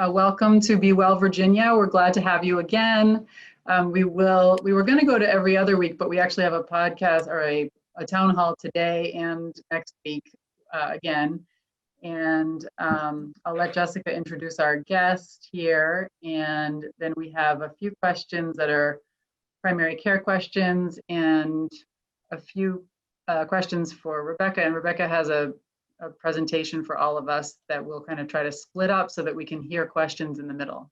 Welcome to Be Well, Virginia. We're glad to have you again. We were going to go to every other week, but we actually have a podcast or a town hall today and next week again. And I'll let Jessica introduce our guest here. And then we have a few questions that are primary care questions and a few questions for Rebecca. And Rebecca has a presentation for all of us that we'll kind of try to split up so that we can hear questions in the middle.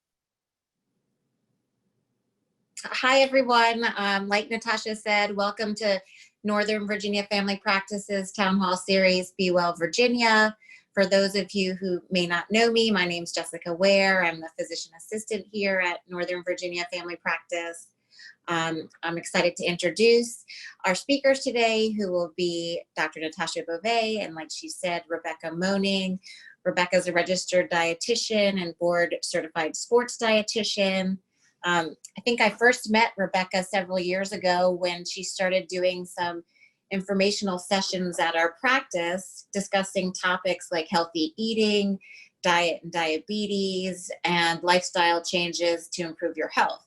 Hi, everyone. Like Natasha said, welcome to Northern Virginia Family Practices Town Hall Series, Be Well, Virginia. For those of you who may not know me, my name is Jessica Ware. I'm the physician assistant here at Northern Virginia Family Practice. I'm excited to introduce our speakers today, who will be Dr. Natasha Beauvais, and like she said, Rebecca Mohning. Rebecca is a registered dietitian and board certified sports dietitian. I think I first met Rebecca several years ago when she started doing some informational sessions at our practice discussing topics like healthy eating, diet and diabetes, and lifestyle changes to improve your health.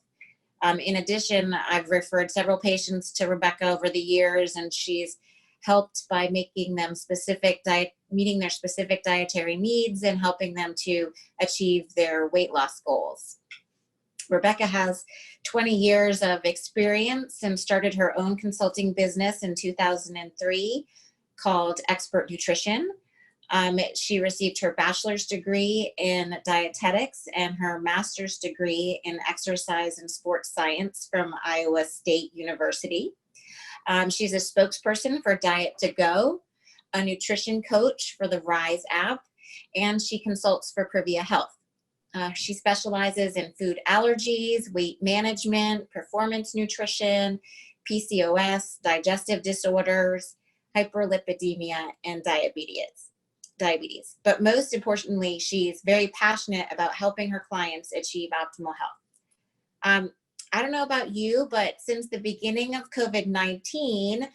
In addition, I've referred several patients to Rebecca over the years, and she's helped by making them meeting their specific dietary needs and helping them to achieve their weight loss goals. Rebecca has 20 years of experience and started her own consulting business in 2003 called Expert Nutrition. She received her bachelor's degree in dietetics and her master's degree in exercise and sports science from Iowa State University. She's a spokesperson for Diet to Go, a nutrition coach for the Rise app, and she consults for Privia Health. She specializes in food allergies, weight management, performance nutrition, PCOS, digestive disorders, hyperlipidemia, and diabetes. But most importantly, she's very passionate about helping her clients achieve optimal health. I don't know about you, but since the beginning of COVID-19,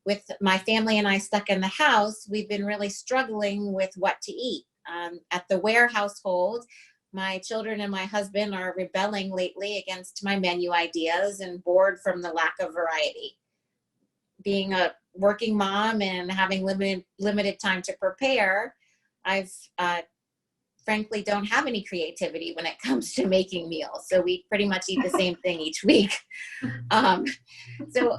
with my family and I stuck in the house, we've been really struggling with what to eat. At the Ware household, my children and my husband are rebelling lately against my menu ideas and bored from the lack of variety. Being a working mom and having limited time to prepare, I've frankly don't have any creativity when it comes to making meals. So we pretty much eat the same thing each week. So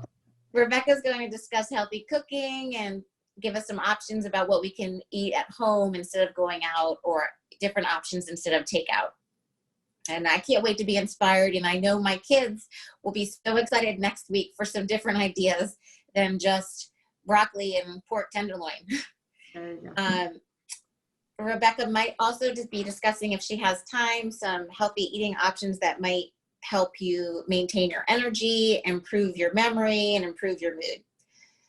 Rebecca's going to discuss healthy cooking and give us some options about what we can eat at home instead of going out, or different options instead of takeout. And I can't wait to be inspired. And I know my kids will be so excited next week for some different ideas than just broccoli and pork tenderloin. Rebecca might also just be discussing, if she has time, some healthy eating options that might help you maintain your energy, improve your memory, and improve your mood.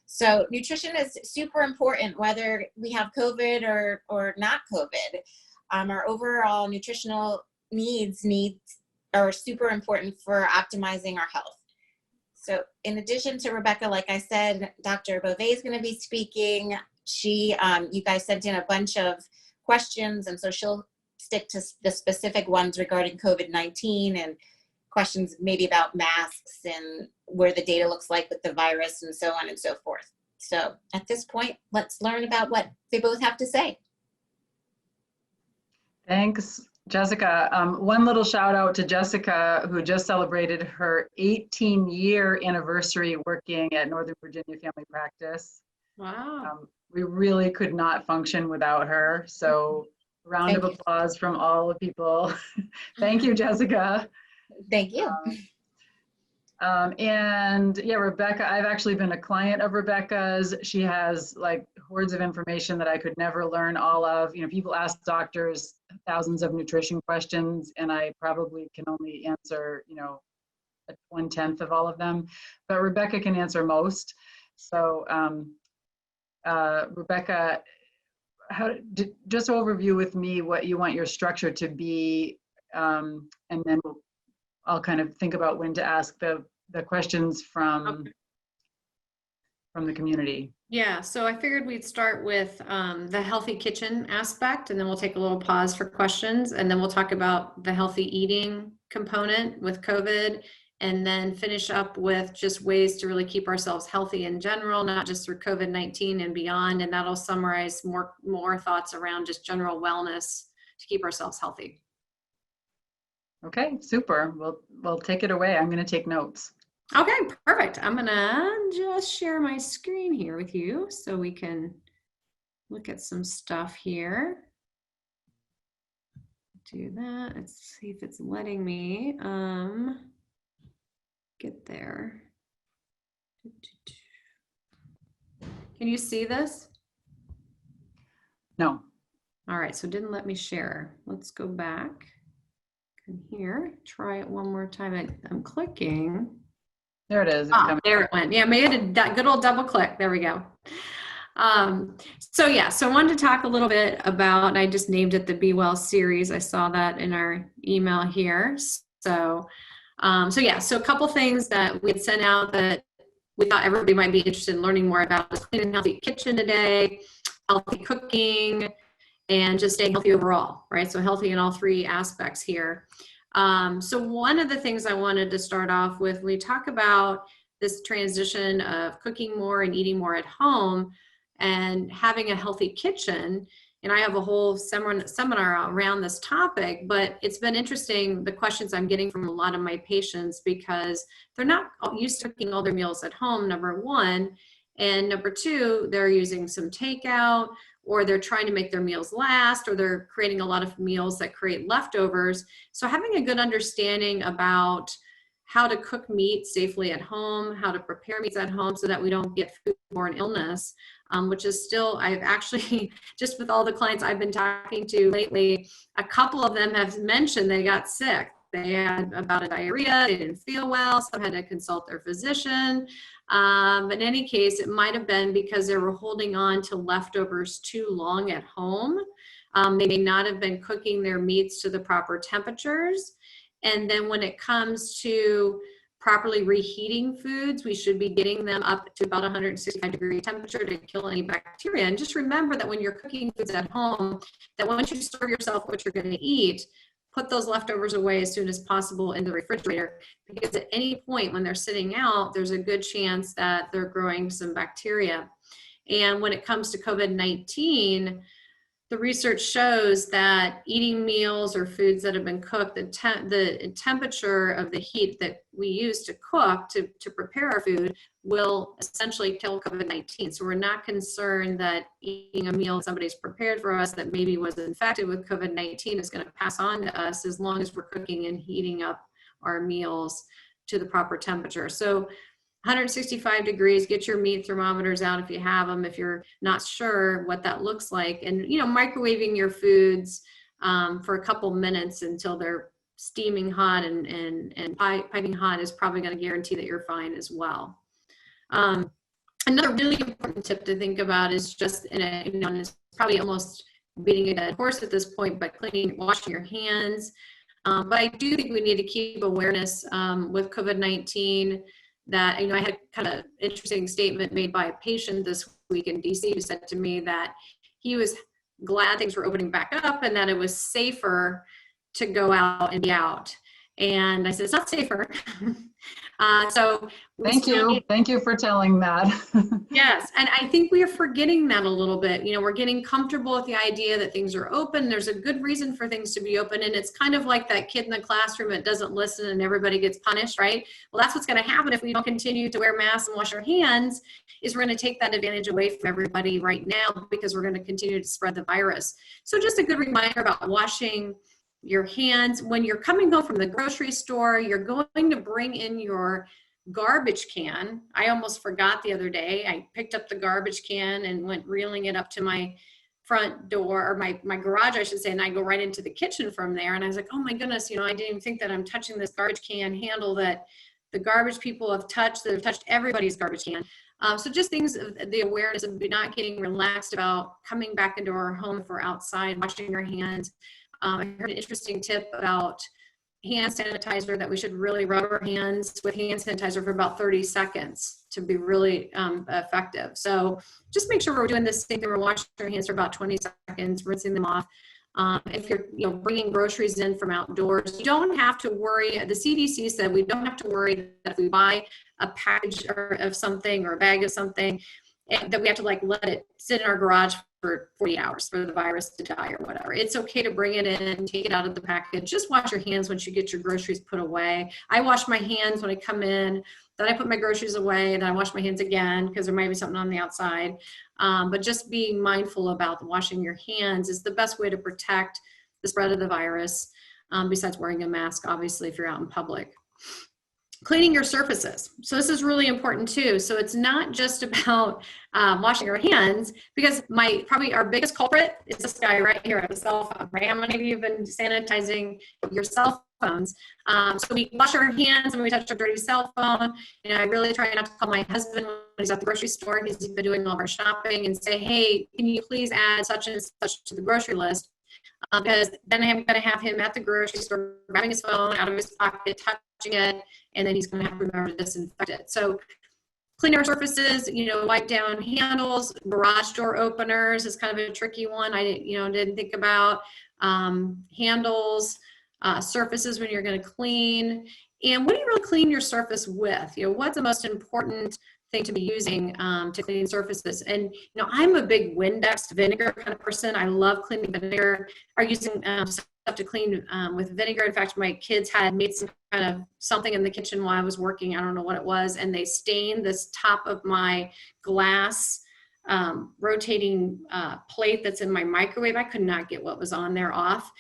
So nutrition is super important, whether we have COVID or not COVID. Our overall nutritional needs are super important for optimizing our health. So in addition to Rebecca, like I said, Dr. Beauvais is going to be speaking. You guys sent in a bunch of questions, and so she'll stick to the specific ones regarding COVID-19 and questions maybe about masks and where the data looks like with the virus and so on and so forth. So at this point, let's learn about what they both have to say. Thanks, Jessica. One little shout out to Jessica, who just celebrated her 18-year anniversary working at Northern Virginia Family Practice. Wow. We really could not function without her. So round of applause from all the people. Thank you, Jessica. Thank you. And yeah, Rebecca, I've actually been a client of Rebecca's. She has like hordes of information that I could never learn all of. You know, people ask doctors thousands of nutrition questions, and I probably can only answer, 1/10 of all of them, but Rebecca can answer most. So Rebecca, just overview with me what you want your structure to be, and then I'll kind of think about when to ask the questions from the community. Yeah, so I figured we'd start with the healthy kitchen aspect, and then we'll take a little pause for questions, and then we'll talk about the healthy eating component with COVID, and then finish up with just ways to really keep ourselves healthy in general, not just through COVID-19 and beyond, and that'll summarize more thoughts around just general wellness to keep ourselves healthy. Okay, super. We'll take it away. I'm going to take notes. Okay, perfect. I'm gonna just share my screen here with you so we can look at some stuff here. Do that. Let's see if it's letting me get there. Can you see this? No. All right, so it didn't let me share. Let's go back. Come here, try it one more time. I'm clicking. There it is. It's coming. There it went. Yeah, made a good old double click. There we go. So I wanted to talk a little bit about, I just named it the Be Well series. I saw that in our email here. So a couple things that we had sent out that we thought everybody might be interested in learning more about is clean and healthy kitchen today, healthy cooking, and just staying healthy overall, right? So healthy in all three aspects here. So one of the things I wanted to start off with, we talk about this transition of cooking more and eating more at home and having a healthy kitchen. And I have a whole seminar around this topic, but it's been interesting, the questions I'm getting from a lot of my patients, because they're not used to cooking all their meals at home, number one. And number two, they're using some takeout, or they're trying to make their meals last, or they're creating a lot of meals that create leftovers. So having a good understanding about how to cook meat safely at home, how to prepare meats at home so that we don't get foodborne illness, which is still, I've actually, just with all the clients I've been talking to lately, a couple of them have mentioned they got sick. They had about a diarrhea, they didn't feel well, some had to consult their physician. In any case, it might have been because they were holding on to leftovers too long at home. They may not have been cooking their meats to the proper temperatures. And then when it comes to properly reheating foods, we should be getting them up to about 165-degree temperature to kill any bacteria. And just remember that when you're cooking foods at home, that once you serve yourself what you're going to eat, put those leftovers away as soon as possible in the refrigerator, because at any point when they're sitting out, there's a good chance that they're growing some bacteria. And when it comes to COVID-19, the research shows that eating meals or foods that have been cooked, the temperature of the heat that we use to cook, to prepare our food, will essentially kill COVID-19. So we're not concerned that eating a meal somebody's prepared for us that maybe was infected with COVID-19 is going to pass on to us, as long as we're cooking and heating up our meals to the proper temperature. So 165 degrees, get your meat thermometers out if you have them, if you're not sure what that looks like. And, microwaving your foods for a couple minutes until they're steaming hot and piping hot is probably going to guarantee that you're fine as well. Another really important tip to think about is just, and it's probably almost beating a dead horse at this point, but washing your hands. But I do think we need to keep awareness with COVID-19. That, I had kind of interesting statement made by a patient this week in DC who said to me that he was glad things were opening back up and that it was safer to go out and be out. And I said, it's not safer. Thank you for telling that. Yes, and I think we are forgetting that a little bit. We're getting comfortable with the idea that things are open. There's a good reason for things to be open, and it's kind of like that kid in the classroom that doesn't listen and everybody gets punished, right? Well, that's what's going to happen if we don't continue to wear masks and wash our hands, is we're going to take that advantage away from everybody right now, because we're going to continue to spread the virus. So just a good reminder about washing your hands. When you're coming home from the grocery store, you're going to bring in your garbage can. I almost forgot the other day. I picked up the garbage can and went reeling it up to my front door, or my garage, I should say, and I go right into the kitchen from there. And I was like, oh my goodness, I didn't even think that I'm touching this garbage can handle that the garbage people have touched, that have touched everybody's garbage can. So just things, the awareness of not getting relaxed about coming back into our home if we're outside, washing our hands. I heard an interesting tip about hand sanitizer that we should really rub our hands with hand sanitizer for about 30 seconds to be really effective. So just make sure we're doing the same thing. We're washing our hands for about 20 seconds, rinsing them off. If you're bringing groceries in from outdoors, you don't have to worry. The CDC said we don't have to worry that if we buy a package of something or a bag of something, that we have to like let it sit in our garage for 40 hours for the virus to die or whatever. It's okay to bring it in, take it out of the package. Just wash your hands once you get your groceries put away. I wash my hands when I come in, then I put my groceries away, and then I wash my hands again because there might be something on the outside. But just being mindful about washing your hands is the best way to protect the spread of the virus, besides wearing a mask, obviously, if you're out in public. Cleaning your surfaces. So this is really important too. So it's not just about washing your hands, because probably our biggest culprit is this guy right here, the cell phone, right? How many of you have been sanitizing your cell phones? So we wash our hands and we touch our dirty cell phone. And I really try not to call my husband when he's at the grocery store, because he's been doing all of our shopping, and say, hey, can you please add such and such to the grocery list? Because then I'm going to have him at the grocery store grabbing his phone out of his pocket, touching it, and then he's going to have to remember to disinfect it. So clean our surfaces, wipe down handles. Garage door openers is kind of a tricky one. I didn't think about handles, surfaces when you're going to clean. And what do you really clean your surface with? What's the most important thing to be using to clean surfaces? And I'm a big Windex vinegar kind of person. I love cleaning vinegar, or using stuff to clean with vinegar. In fact, my kids had made some kind of something in the kitchen while I was working. I don't know what it was, and they stained this top of my glass rotating plate that's in my microwave. I could not get what was on there off.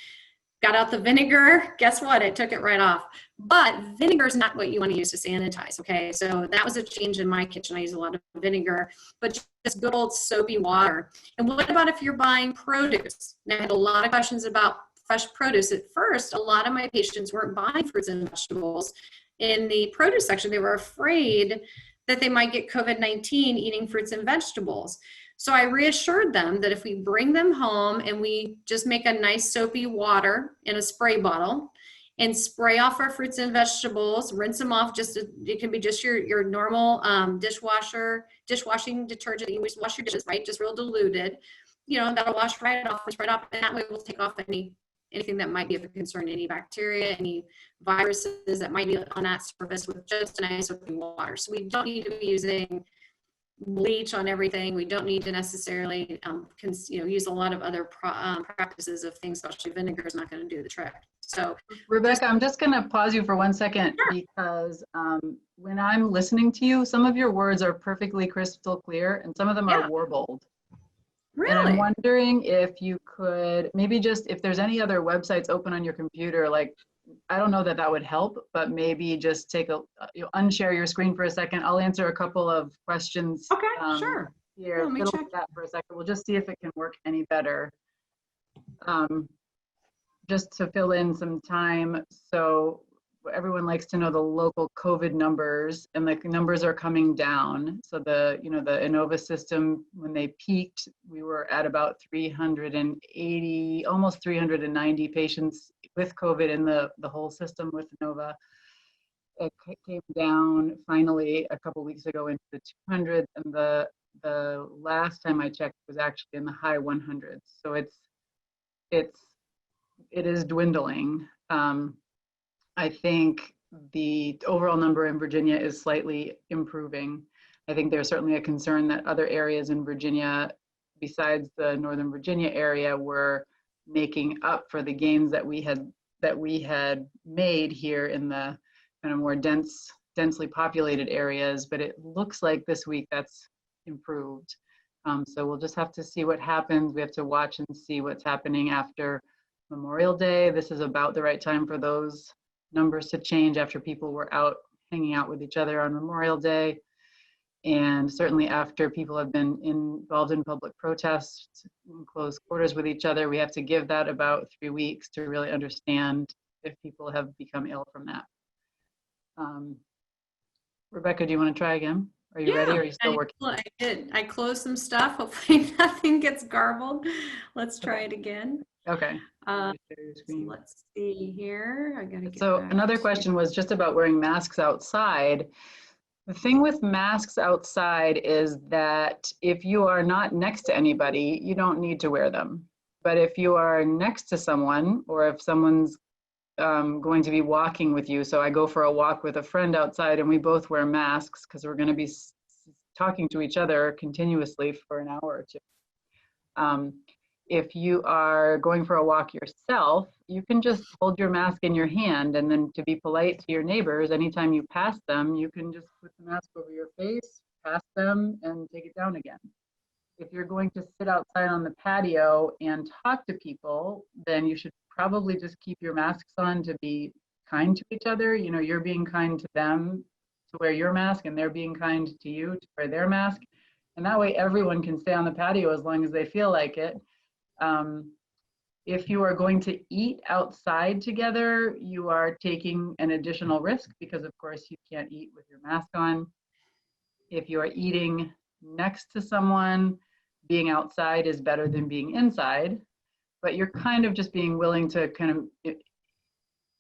Got out the vinegar, guess what? It took it right off. But vinegar is not what you want to use to sanitize, okay? So that was a change in my kitchen. I use a lot of vinegar, but just good old soapy water. And what about if you're buying produce? Now, I had a lot of questions about fresh produce. At first, a lot of my patients weren't buying fruits and vegetables in the produce section. They were afraid that they might get COVID-19 eating fruits and vegetables. So I reassured them that if we bring them home and we just make a nice soapy water in a spray bottle and spray off our fruits and vegetables, rinse them off, it can be just your normal dishwashing detergent that you always wash your dishes, right? Just real diluted, that'll wash right off, and that way we'll take off anything that might be of a concern, any bacteria, any viruses that might be on that surface, with just a nice soapy water. So we don't need to be using bleach on everything. We don't need to necessarily use a lot of other practices of things, especially vinegar is not going to do the trick. So Rebecca, I'm just going to pause you for 1 second. Sure. Because when I'm listening to you, some of your words are perfectly crystal clear and some of them are warbled. Really? And I'm wondering if you could maybe just, if there's any other websites open on your computer, like, I don't know that would help, but maybe just unshare your screen for a second. I'll answer a couple of questions. Okay, sure. Here, let me check that for a second. We'll just see if it can work any better. Just to fill in some time. So everyone likes to know the local COVID numbers, and the numbers are coming down. So the Inova system, when they peaked, we were at about 380, almost 390 patients with COVID in the whole system with Inova. It came down finally a couple weeks ago into the 200s, and the last time I checked was actually in the high 100s. So it is dwindling. I think the overall number in Virginia is slightly improving. I think there's certainly a concern that other areas in Virginia, besides the Northern Virginia area, were making up for the gains that we had made here in the kind of more densely populated areas. But it looks like this week that's improved. So we'll just have to see what happens. We have to watch and see what's happening after Memorial Day. This is about the right time for those numbers to change, after people were out hanging out with each other on Memorial Day. And certainly after people have been involved in public protests in close quarters with each other, we have to give that about 3 weeks to really understand if people have become ill from that. Rebecca, do you want to try again? Are you ready? Or are you still working? I did. I closed some stuff. Hopefully nothing gets garbled. Let's try it again. Okay. So let's see here. I gotta get So back another to- question was just about wearing masks outside. The thing with masks outside is that if you are not next to anybody, you don't need to wear them. But if you are next to someone, or if someone's going to be walking with you, so I go for a walk with a friend outside and we both wear masks because we're going to be talking to each other continuously for an hour or two. If you are going for a walk yourself, you can just hold your mask in your hand, and then to be polite to your neighbors, anytime you pass them, you can just put the mask over your face, pass them, and take it down again. If you're going to sit outside on the patio and talk to people, then you should probably just keep your masks on to be kind to each other. You know, you're being kind to them to wear your mask, and they're being kind to you to wear their mask. And that way everyone can stay on the patio as long as they feel like it. If you are going to eat outside together, you are taking an additional risk because, of course, you can't eat with your mask on. If you are eating next to someone, being outside is better than being inside, but you're kind of just being willing to kind of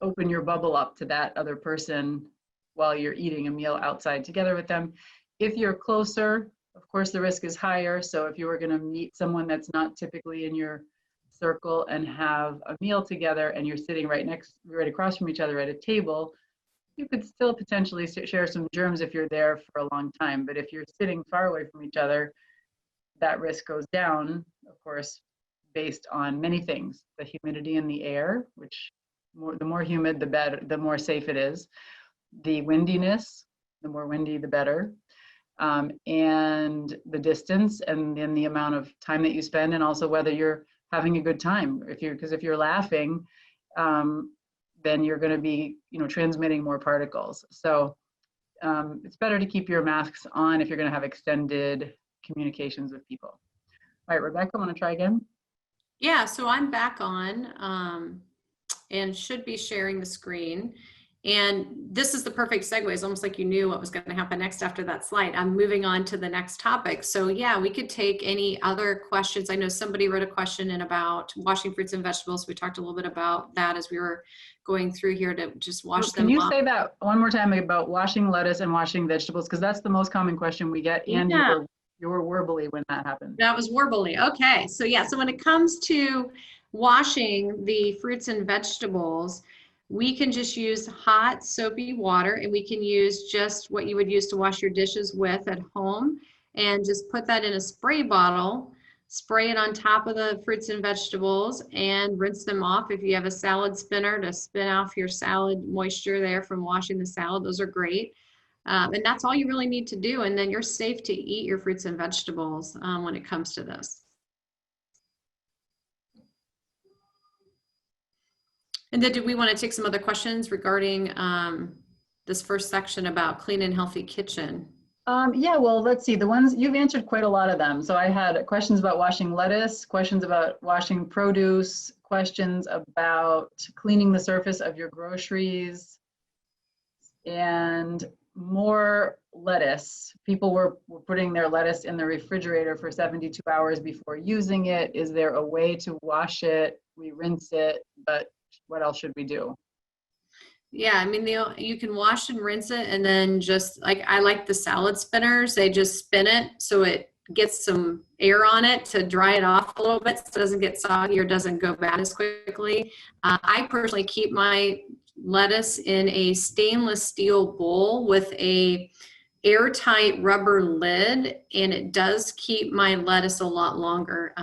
open your bubble up to that other person while you're eating a meal outside together with them. If you're closer, of course, the risk is higher. So if you were going to meet someone that's not typically in your circle and have a meal together, and you're sitting right across from each other at a table, you could still potentially share some germs if you're there for a long time. But if you're sitting far away from each other, that risk goes down, of course, based on many things. The humidity in the air, which the more humid, the better, the more safe it is. The windiness, the more windy, the better. And the distance, and then the amount of time that you spend, and also whether you're having a good time. Because if you're laughing, then you're going to be, transmitting more particles. So it's better to keep your masks on if you're going to have extended communications with people. All right, Rebecca, want to try again? Yeah, so I'm back on and should be sharing the screen. And this is the perfect segue. It's almost like you knew what was going to happen next after that slide. I'm moving on to the next topic. So yeah, we could take any other questions. I know somebody wrote a question in about washing fruits and vegetables. We talked a little bit about that as we were going through here to just wash them off. Can you say that one more time about washing lettuce and washing vegetables? Because that's the most common question we get. And yeah. you were warbly when that happened. That was warbly. Okay. So yeah, so when it comes to washing the fruits and vegetables, we can just use hot soapy water, and we can use just what you would use to wash your dishes with at home, and just put that in a spray bottle, spray it on top of the fruits and vegetables, and rinse them off. If you have a salad spinner to spin off your salad moisture there from washing the salad, those are great. And that's all you really need to do. And then you're safe to eat your fruits and vegetables when it comes to this. And then, do we want to take some other questions regarding this first section about clean and healthy kitchen? Yeah, well, let's see. The ones you've answered quite a lot of them. So I had questions about washing lettuce, questions about washing produce, questions about cleaning the surface of your groceries, and more lettuce. People were putting their lettuce in the refrigerator for 72 hours before using it. Is there a way to wash it? We rinse it, but what else should we do? Yeah, I mean, you can wash and rinse it, and then just like, I like the salad spinners, they just spin it so it gets some air on it to dry it off a little bit so it doesn't get soggy or doesn't go bad as quickly. I personally keep my lettuce in a stainless steel bowl with a airtight rubber lid, and it does keep my lettuce a lot longer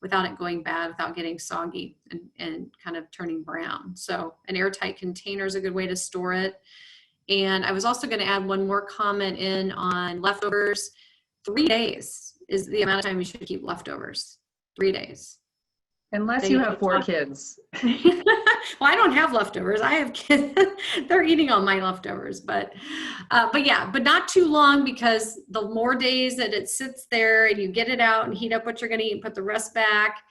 without it going bad, without getting soggy and kind of turning brown. So an airtight container is a good way to store it. And I was also going to add one more comment in on leftovers. 3 days is the amount of time you should keep leftovers. 3 days. Unless you have 4 kids. Well, I don't have leftovers. I have kids. They're eating all my leftovers, but yeah, but not too long, because the more days that it sits there and you get it out and heat up what you're going to eat and put the rest back,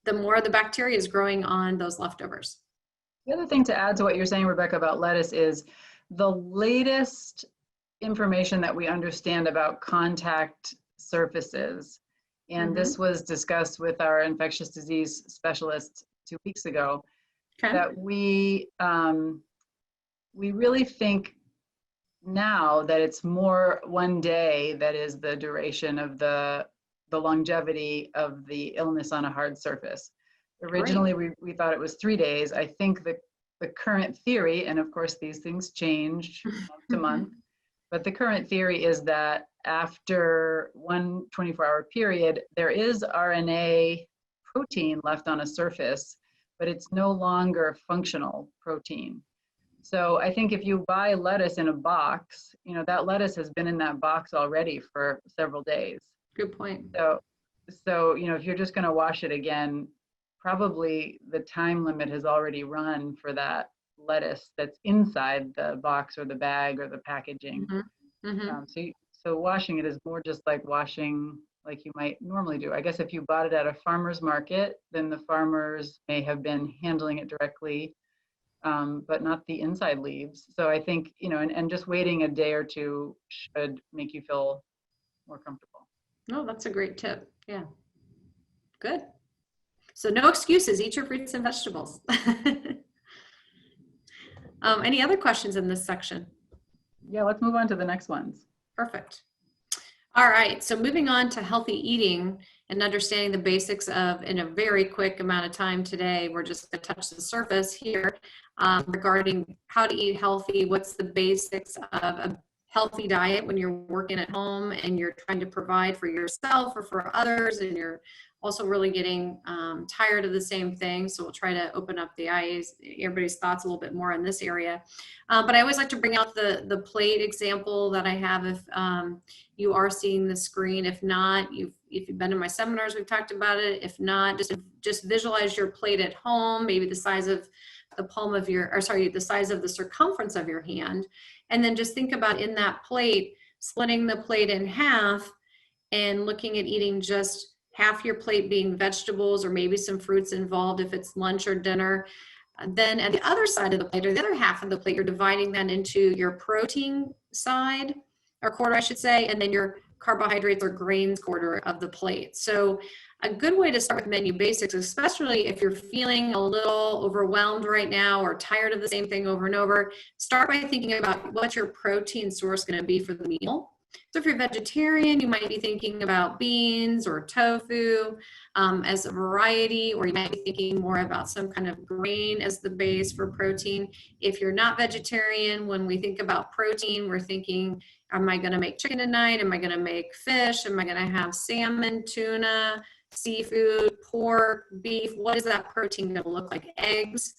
the more the bacteria is growing on those leftovers. The other thing to add to what you're saying, Rebecca, about lettuce is the latest information that we understand about contact surfaces. And this was discussed with our infectious disease specialist 2 weeks ago, that we really think now that it's more one day that is the duration of the longevity of the illness on a hard surface. Originally, we thought it was 3 days. I think the current theory, and of course these things change month to month, but the current theory is that after one 24-hour period, there is RNA protein left on a surface, but it's no longer functional protein. So I think if you buy lettuce in a box, you know, that lettuce has been in that box already for several days. Good point. So you know, if you're just going to wash it again, probably the time limit has already run for that lettuce that's inside the box or the bag or the packaging. So washing it is more just like washing like you might normally do. I guess if you bought it at a farmer's market, then the farmers may have been handling it directly, but not the inside leaves. So I think, you know, and just waiting a day or two should make you feel more comfortable. Oh, that's a great tip. Yeah. Good. So no excuses, eat your fruits and vegetables. Any other questions in this section? Yeah, let's move on to the next ones. Perfect. All right, so moving on to healthy eating and understanding the basics of, in a very quick amount of time today, we're just going to touch the surface here regarding how to eat healthy, what's the basics of a healthy diet when you're working at home and you're trying to provide for yourself or for others, and you're also really getting tired of the same thing. So we'll try to open up the eyes, everybody's thoughts a little bit more in this area. But I always like to bring out the plate example that I have if you are seeing the screen. If not, if you've been in my seminars, we've talked about it. If not, just visualize your plate at home, maybe the size of the palm of your, or sorry, the size of the circumference of your hand. And then just think about in that plate, splitting the plate in half and looking at eating just half your plate being vegetables or maybe some fruits involved if it's lunch or dinner. Then at the other side of the plate, or the other half of the plate, you're dividing that into your protein side, or quarter, I should say, and then your carbohydrates or grains quarter of the plate. So a good way to start with menu basics, especially if you're feeling a little overwhelmed right now or tired of the same thing over and over, start by thinking about what's your protein source going to be for the meal. So if you're vegetarian, you might be thinking about beans or tofu as a variety, or you might be thinking more about some kind of grain as the base for protein. If you're not vegetarian, when we think about protein, we're thinking, am I going to make chicken tonight? Am I going to make fish? Am I going to have salmon, tuna, seafood, pork, beef? What is that protein going to look like? Eggs.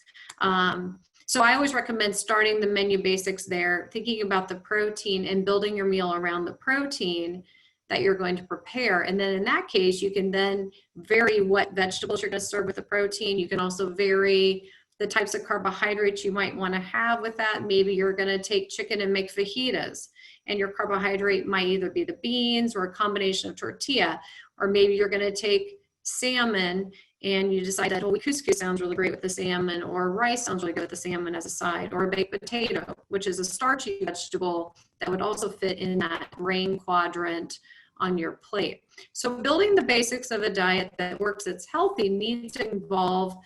So I always recommend starting the menu basics there, thinking about the protein and building your meal around the protein that you're going to prepare. And then in that case, you can then vary what vegetables you're going to serve with the protein. You can also vary the types of carbohydrates you might want to have with that. Maybe you're going to take chicken and make fajitas, and your carbohydrate might either be the beans or a combination of tortilla, or maybe you're going to take salmon and you decide that holy couscous sounds really great with the salmon, or rice sounds really good with the salmon as a side, or a baked potato, which is a starchy vegetable that would also fit in that grain quadrant on your plate. So building the basics of a diet that works, that's healthy, needs to involve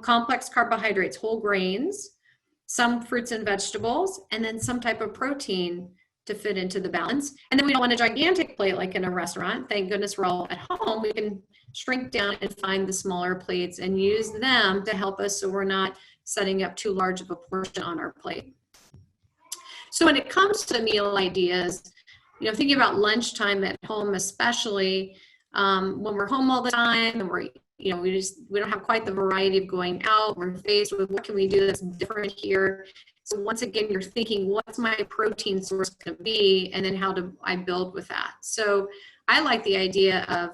complex carbohydrates, whole grains, some fruits and vegetables, and then some type of protein to fit into the balance. And then we don't want a gigantic plate like in a restaurant. Thank goodness we're all at home. We can shrink down and find the smaller plates and use them to help us so we're not setting up too large of a portion on our plate. So when it comes to meal ideas, you know, thinking about lunchtime at home, especially when we're home all the time and we're, you know, we don't have quite the variety of going out. We're faced with what can we do that's different here. So once again, you're thinking, what's my protein source going to be, and then how do I build with that? So I like the idea of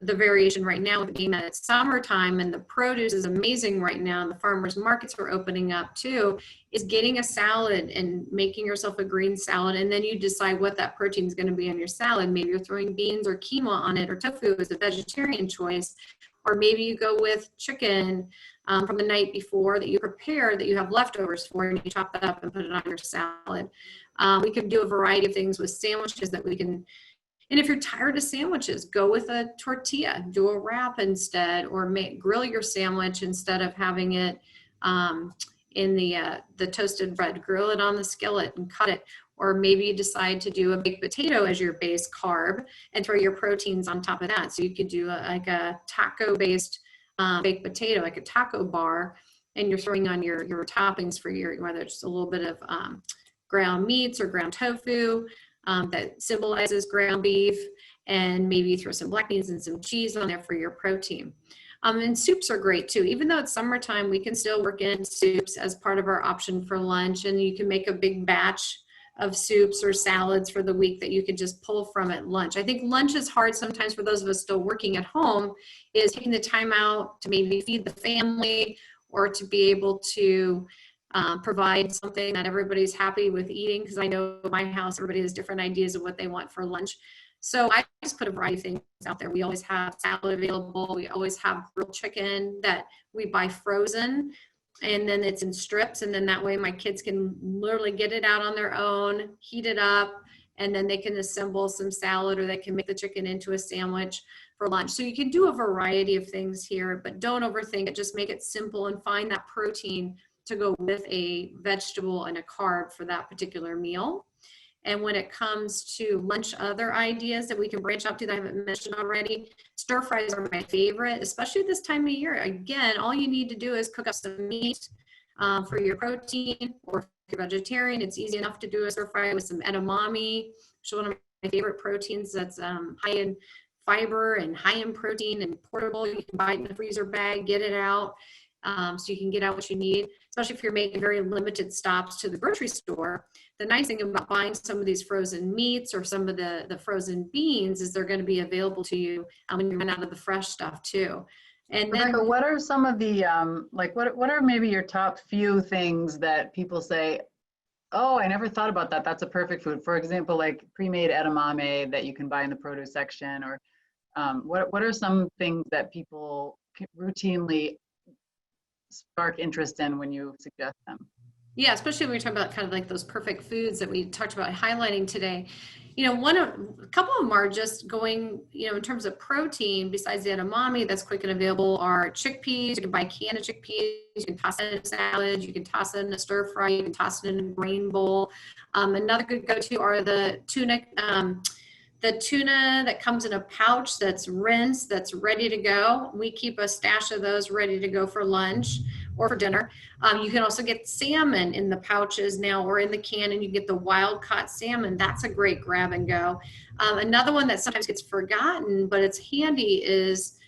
the variation right now, being that it's summertime and the produce is amazing right now, and the farmers markets are opening up too, is getting a salad and making yourself a green salad, and then you decide what that protein is going to be on your salad. Maybe you're throwing beans or quinoa on it, or tofu as a vegetarian choice, Or maybe you go with chicken from the night before that you prepare that you have leftovers for, and you chop that up and put it on your salad. We can do a variety of things with sandwiches that we can. And if you're tired of sandwiches, go with a tortilla, do a wrap instead, or grill your sandwich instead of having it in the toasted bread. Grill it on the skillet and cut it. Or maybe you decide to do a baked potato as your base carb and throw your proteins on top of that. So you could do like a taco-based baked potato, like a taco bar, and you're throwing on your toppings for whether it's a little bit of ground meats or ground tofu that symbolizes ground beef, and maybe throw some black beans and some cheese on there for your protein. And soups are great too. Even though it's summertime, we can still work in soups as part of our option for lunch, and you can make a big batch of soups or salads for the week that you could just pull from at lunch. I think lunch is hard sometimes for those of us still working at home, is taking the time out to maybe feed the family, or to be able to provide something that everybody's happy with eating. Because I know in my house, everybody has different ideas of what they want for lunch. So I just put a variety of things out there. We always have salad available. We always have grilled chicken that we buy frozen, and then it's in strips. And then that way my kids can literally get it out on their own, heat it up, and then they can assemble some salad, or they can make the chicken into a sandwich for lunch. So you can do a variety of things here, but don't overthink it. Just make it simple and find that protein to go with a vegetable and a carb for that particular meal. And when it comes to lunch, other ideas that we can branch out to that I haven't mentioned already, stir fries are my favorite, especially this time of year. Again, all you need to do is cook up some meat for your protein, or if you're vegetarian, it's easy enough to do a stir fry with some edamame, which is one of my favorite proteins that's high in fiber and high in protein and portable. You can buy it in a freezer bag, get it out. So you can get out what you need, especially if you're making very limited stops to the grocery store. The nice thing about buying some of these frozen meats or some of the frozen beans is they're going to be available to you when you run out of the fresh stuff too. And then, Rebecca, what are some of the, like, what are maybe your top few things that people say, oh, I never thought about that, that's a perfect food? For example, like pre-made edamame that you can buy in the produce section, or what are some things that people routinely spark interest in when you suggest them? Yeah, especially when we talk about kind of like those perfect foods that we talked about highlighting today. You know, a couple of them are just going, you know, in terms of protein, besides the edamame that's quick and available, are chickpeas. You can buy a can of chickpeas, you can toss it in a salad, you can toss it in a stir fry, you can toss it in a grain bowl. Another good go-to are the tuna that comes in a pouch that's rinsed, that's ready to go. We keep a stash of those ready to go for lunch or for dinner. You can also get salmon in the pouches now, or in the can, and you get the wild caught salmon. That's a great grab and go. Another one that sometimes gets forgotten, but it's handy, is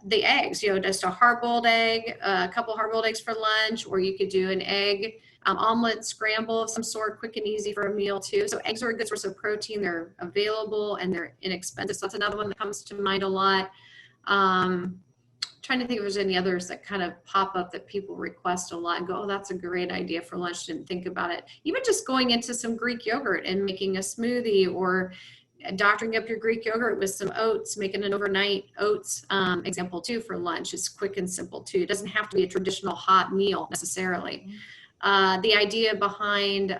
the eggs. You know, just a hard-boiled egg, a couple hard-boiled eggs for lunch, or you could do an egg omelet scramble of some sort, quick and easy for a meal too. So eggs are a good source of protein. They're available and they're inexpensive. So that's another one that comes to mind a lot. Trying to think if there's any others that kind of pop up that people request a lot and go, oh, that's a great idea for lunch, didn't think about it. Even just going into some Greek yogurt and making a smoothie, or doctoring up your Greek yogurt with some oats, making an overnight oats example too for lunch. It's quick and simple too. It doesn't have to be a traditional hot meal necessarily. The idea behind,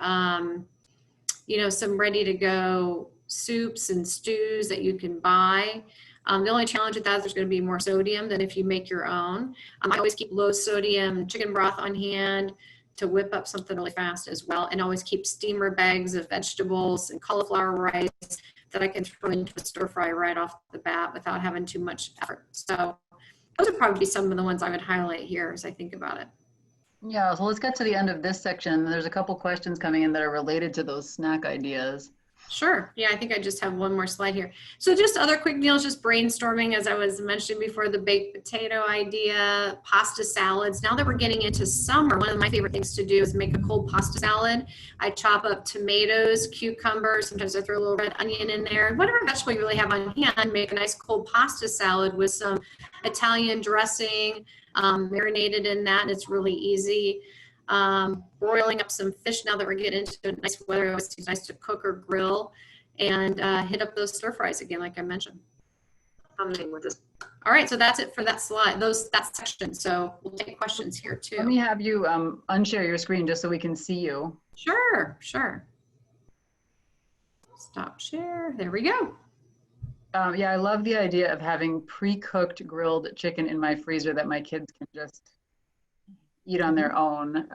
you know, some ready to go soups and stews that you can buy. The only challenge with that is there's going to be more sodium than if you make your own. I always keep low sodium chicken broth on hand to whip up something really fast as well, and always keep steamer bags of vegetables and cauliflower rice that I can throw into a stir fry right off the bat without having too much effort. So those would probably be some of the ones I would highlight here as I think about it. Yeah, so let's get to the end of this section. There's a couple questions coming in that are related to those snack ideas. Sure. Yeah, I think I just have one more slide here. So just other quick meals, just brainstorming, as I was mentioning before, the baked potato idea, pasta salads. Now that we're getting into summer, one of my favorite things to do is make a cold pasta salad. I chop up tomatoes, cucumbers, sometimes I throw a little red onion in there. Whatever vegetable you really have on hand, make a nice cold pasta salad with some Italian dressing, marinated in that, and it's really easy. Broiling up some fish now that we're getting into nice weather. It's nice to cook or grill, and hit up those stir fries again, like I mentioned. coming with this. All right, so that's it for that slide, that section. So we'll take questions here too. Let me have you unshare your screen just so we can see you. Sure. Stop share. There we go. Yeah, I love the idea of having pre-cooked grilled chicken in my freezer that my kids can just eat on their own.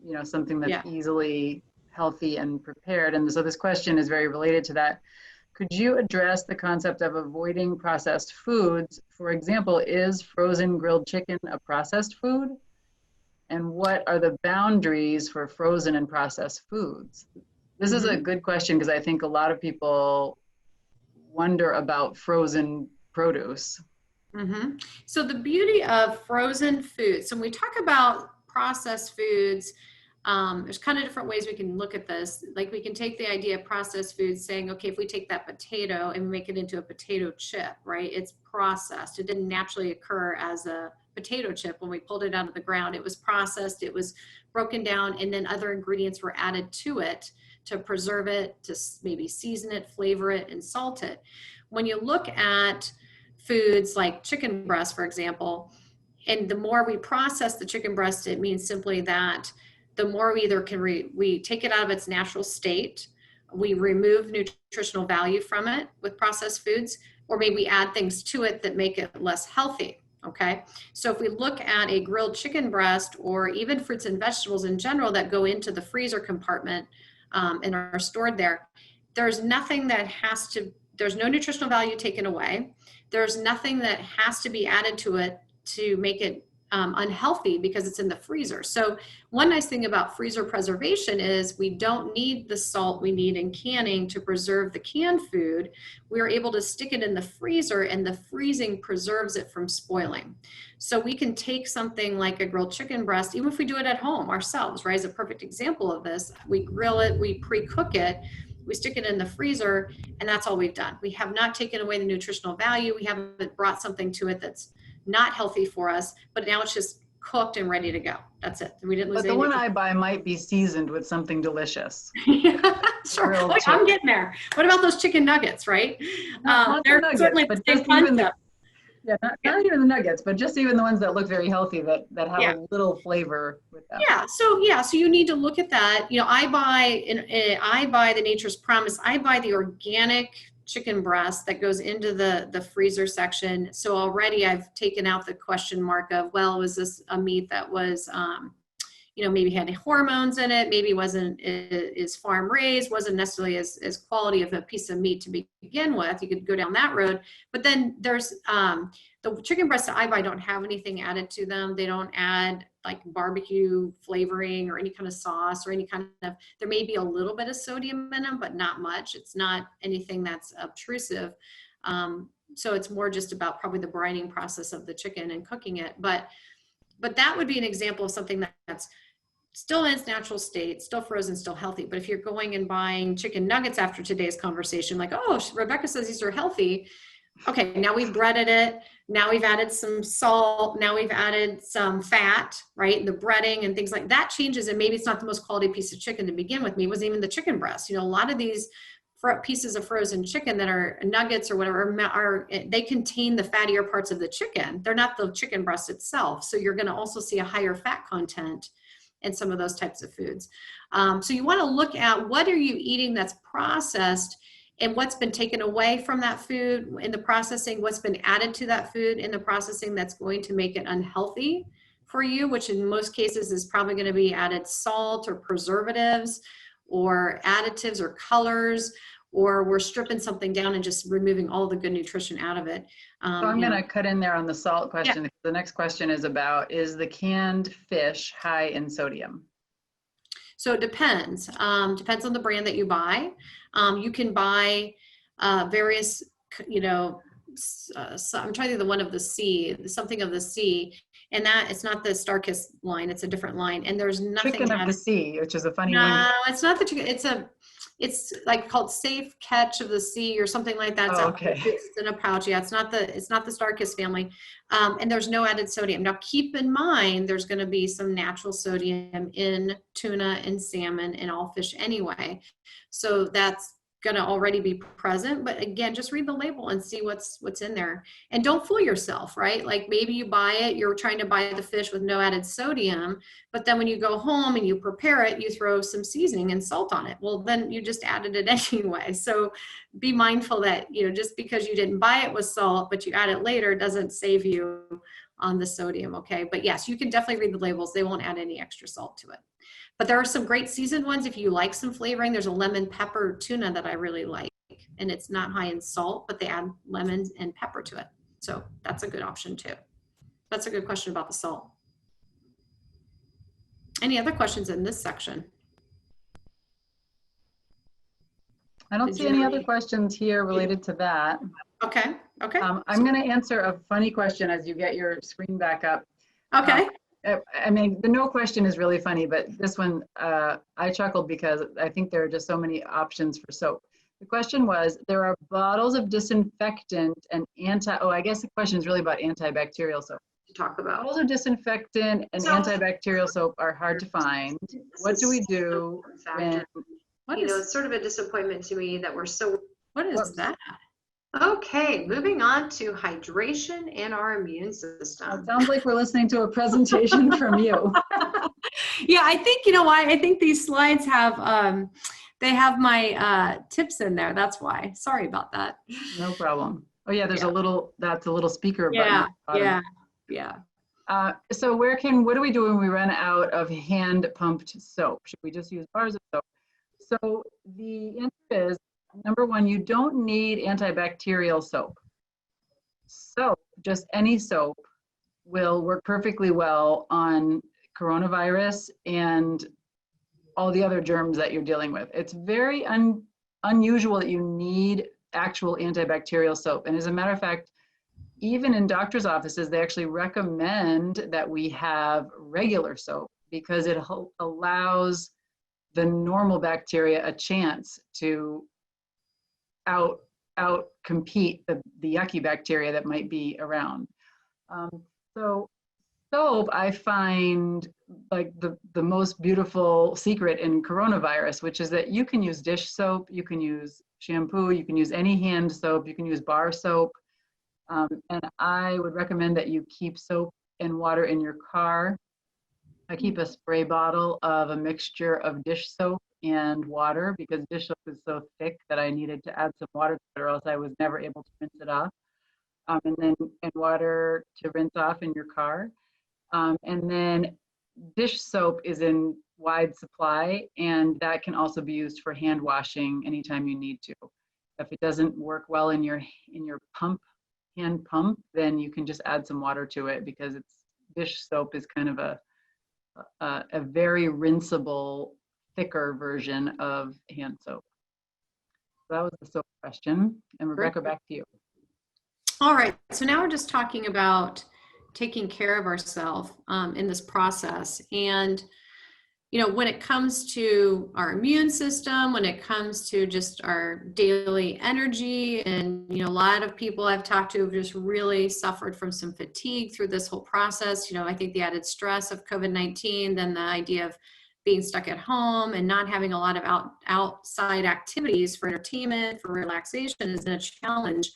You know, something that's easily healthy and prepared. And so this question is very related to that. Could you address the concept of avoiding processed foods? For example, is frozen grilled chicken a processed food? And what are the boundaries for frozen and processed foods? This is a good question because I think a lot of people wonder about frozen produce. So the beauty of frozen foods, so when we talk about processed foods, there's kind of different ways we can look at this. Like we can take the idea of processed foods saying, okay, if we take that potato and make it into a potato chip, right? It's processed. It didn't naturally occur as a potato chip when we pulled it out of the ground. It was processed, it was broken down, and then other ingredients were added to it to preserve it, to maybe season it, flavor it, and salt it. When you look at foods like chicken breast, for example, and the more we process the chicken breast, it means simply that the more we either can we take it out of its natural state, we remove nutritional value from it with processed foods, or maybe we add things to it that make it less healthy. Okay, so if we look at a grilled chicken breast or even fruits and vegetables in general that go into the freezer compartment and are stored there, there's nothing that there's no nutritional value taken away. There's nothing that has to be added to it to make it unhealthy because it's in the freezer. So one nice thing about freezer preservation is we don't need the salt we need in canning to preserve the canned food. We're able to stick it in the freezer, and the freezing preserves it from spoiling. So we can take something like a grilled chicken breast, even if we do it at home ourselves, right? As a perfect example of this, we grill it, we pre-cook it, we stick it in the freezer, and that's all we've done. We have not taken away the nutritional value. We haven't brought something to it that's not healthy for us, but now it's just cooked and ready to go. That's it. We didn't lose But the one I buy might be seasoned with something delicious. Yeah, sure. Oh, I'm getting there. What about those chicken nuggets, right? They're nuggets, certainly but the same just even concept. not even the nuggets, but just even the ones that look very healthy that have a little flavor with them. So you need to look at that. You know, I buy the Nature's Promise. I buy the organic chicken breast that goes into the freezer section. So already I've taken out the question mark of, well, was this a meat that was, maybe had hormones in it, maybe wasn't is farm raised, wasn't necessarily as quality of a piece of meat to begin with. You could go down that road. But then there's the chicken breasts that I buy don't have anything added to them. They don't add like barbecue flavoring or any kind of sauce or any kind of, there may be a little bit of sodium in them, but not much. It's not anything that's obtrusive. So it's more just about probably the brining process of the chicken and cooking it. But that would be an example of something that's still in its natural state, still frozen, still healthy. But if you're going and buying chicken nuggets after today's conversation, like, oh, Rebecca says these are healthy. Okay, now we've breaded it. Now we've added some salt. Now we've added some fat, right? The breading and things like that changes. And maybe it's not the most quality piece of chicken to begin with. Maybe it wasn't even the chicken breast. You know, a lot of these pieces of frozen chicken that are nuggets or whatever they contain the fattier parts of the chicken. They're not the chicken breast itself. So you're going to also see a higher fat content in some of those types of foods. So you want to look at what are you eating that's processed and what's been taken away from that food in the processing, what's been added to that food in the processing that's going to make it unhealthy for you, which in most cases is probably going to be added salt or preservatives or additives or colors, or we're stripping something down and just removing all the good nutrition out of it. So I'm going to cut in there on the salt question. Yeah. The next question is about, is the canned fish high in sodium? So it depends. Depends on the brand that you buy. You can buy various, I'm trying to think the one of the sea, something of the sea, and that it's not the StarKist line. It's a different line, and there's nothing. Chicken of the sea, which is a funny name. No, it's not the chicken. It's like called Safe Catch of the Sea or something like that. Oh, okay. It's in a pouch. Yeah, it's not the StarKist family. And there's no added sodium. Now keep in mind, there's going to be some natural sodium in tuna and salmon and all fish anyway. So that's going to already be present. But again, just read the label and see what's in there. And don't fool yourself, right? Like maybe you buy it, you're trying to buy the fish with no added sodium, but then when you go home and you prepare it, you throw some seasoning and salt on it. Well, then you just added it anyway. So be mindful that, you know, just because you didn't buy it with salt, but you add it later, doesn't save you on the sodium. Okay. But yes, you can definitely read the labels. They won't add any extra salt to it. But there are some great seasoned ones if you like some flavoring. There's a lemon pepper tuna that I really like, and it's not high in salt, but they add lemons and pepper to it. So that's a good option too. That's a good question about the salt. Any other questions in this section? I don't see any other questions here related to that. Okay. Okay. I'm going to answer a funny question as you get your screen back up. Okay. I mean, the no question is really funny, but this one, I chuckled because I think there are just so many options for soap. The question was, there are bottles of disinfectant and I guess the question is really about antibacterial soap. To talk about. Bottles of disinfectant and antibacterial soap are hard to find. What do we do when, What is, it's sort of a disappointment to me that we're so, what is that? Okay, moving on to hydration and our immune system. It sounds like we're listening to a presentation from you. Yeah, I think, you know why? I think these slides have, they have my tips in there. That's why. Sorry about that. No problem. Oh yeah, there's a little, that's a little speaker button. Yeah. So what do we do when we run out of hand pumped soap? Should we just use bars of soap? So the answer is, number one, you don't need antibacterial soap. Soap, just any soap, will work perfectly well on coronavirus and all the other germs that you're dealing with. It's very unusual that you need actual antibacterial soap. And as a matter of fact, even in doctors' offices, they actually recommend that we have regular soap because it allows the normal bacteria a chance to out compete the yucky bacteria that might be around. So soap, I find like the most beautiful secret in coronavirus, which is that you can use dish soap, you can use shampoo, you can use any hand soap, you can use bar soap. And I would recommend that you keep soap and water in your car. I keep a spray bottle of a mixture of dish soap and water because dish soap is so thick that I needed to add some water to it or else I was never able to rinse it off. And water to rinse off in your car. And then dish soap is in wide supply, and that can also be used for hand washing anytime you need to. If it doesn't work well in your hand pump, then you can just add some water to it because dish soap is kind of a very rinsable, thicker version of hand soap. So that was the soap question. And Rebecca, back to you. All right, so now we're just talking about taking care of ourselves in this process. And, you know, when it comes to our immune system, when it comes to just our daily energy, and, you know, a lot of people I've talked to have just really suffered from some fatigue through this whole process. You know, I think the added stress of COVID-19, then the idea of being stuck at home and not having a lot of outside activities for entertainment, for relaxation is a challenge.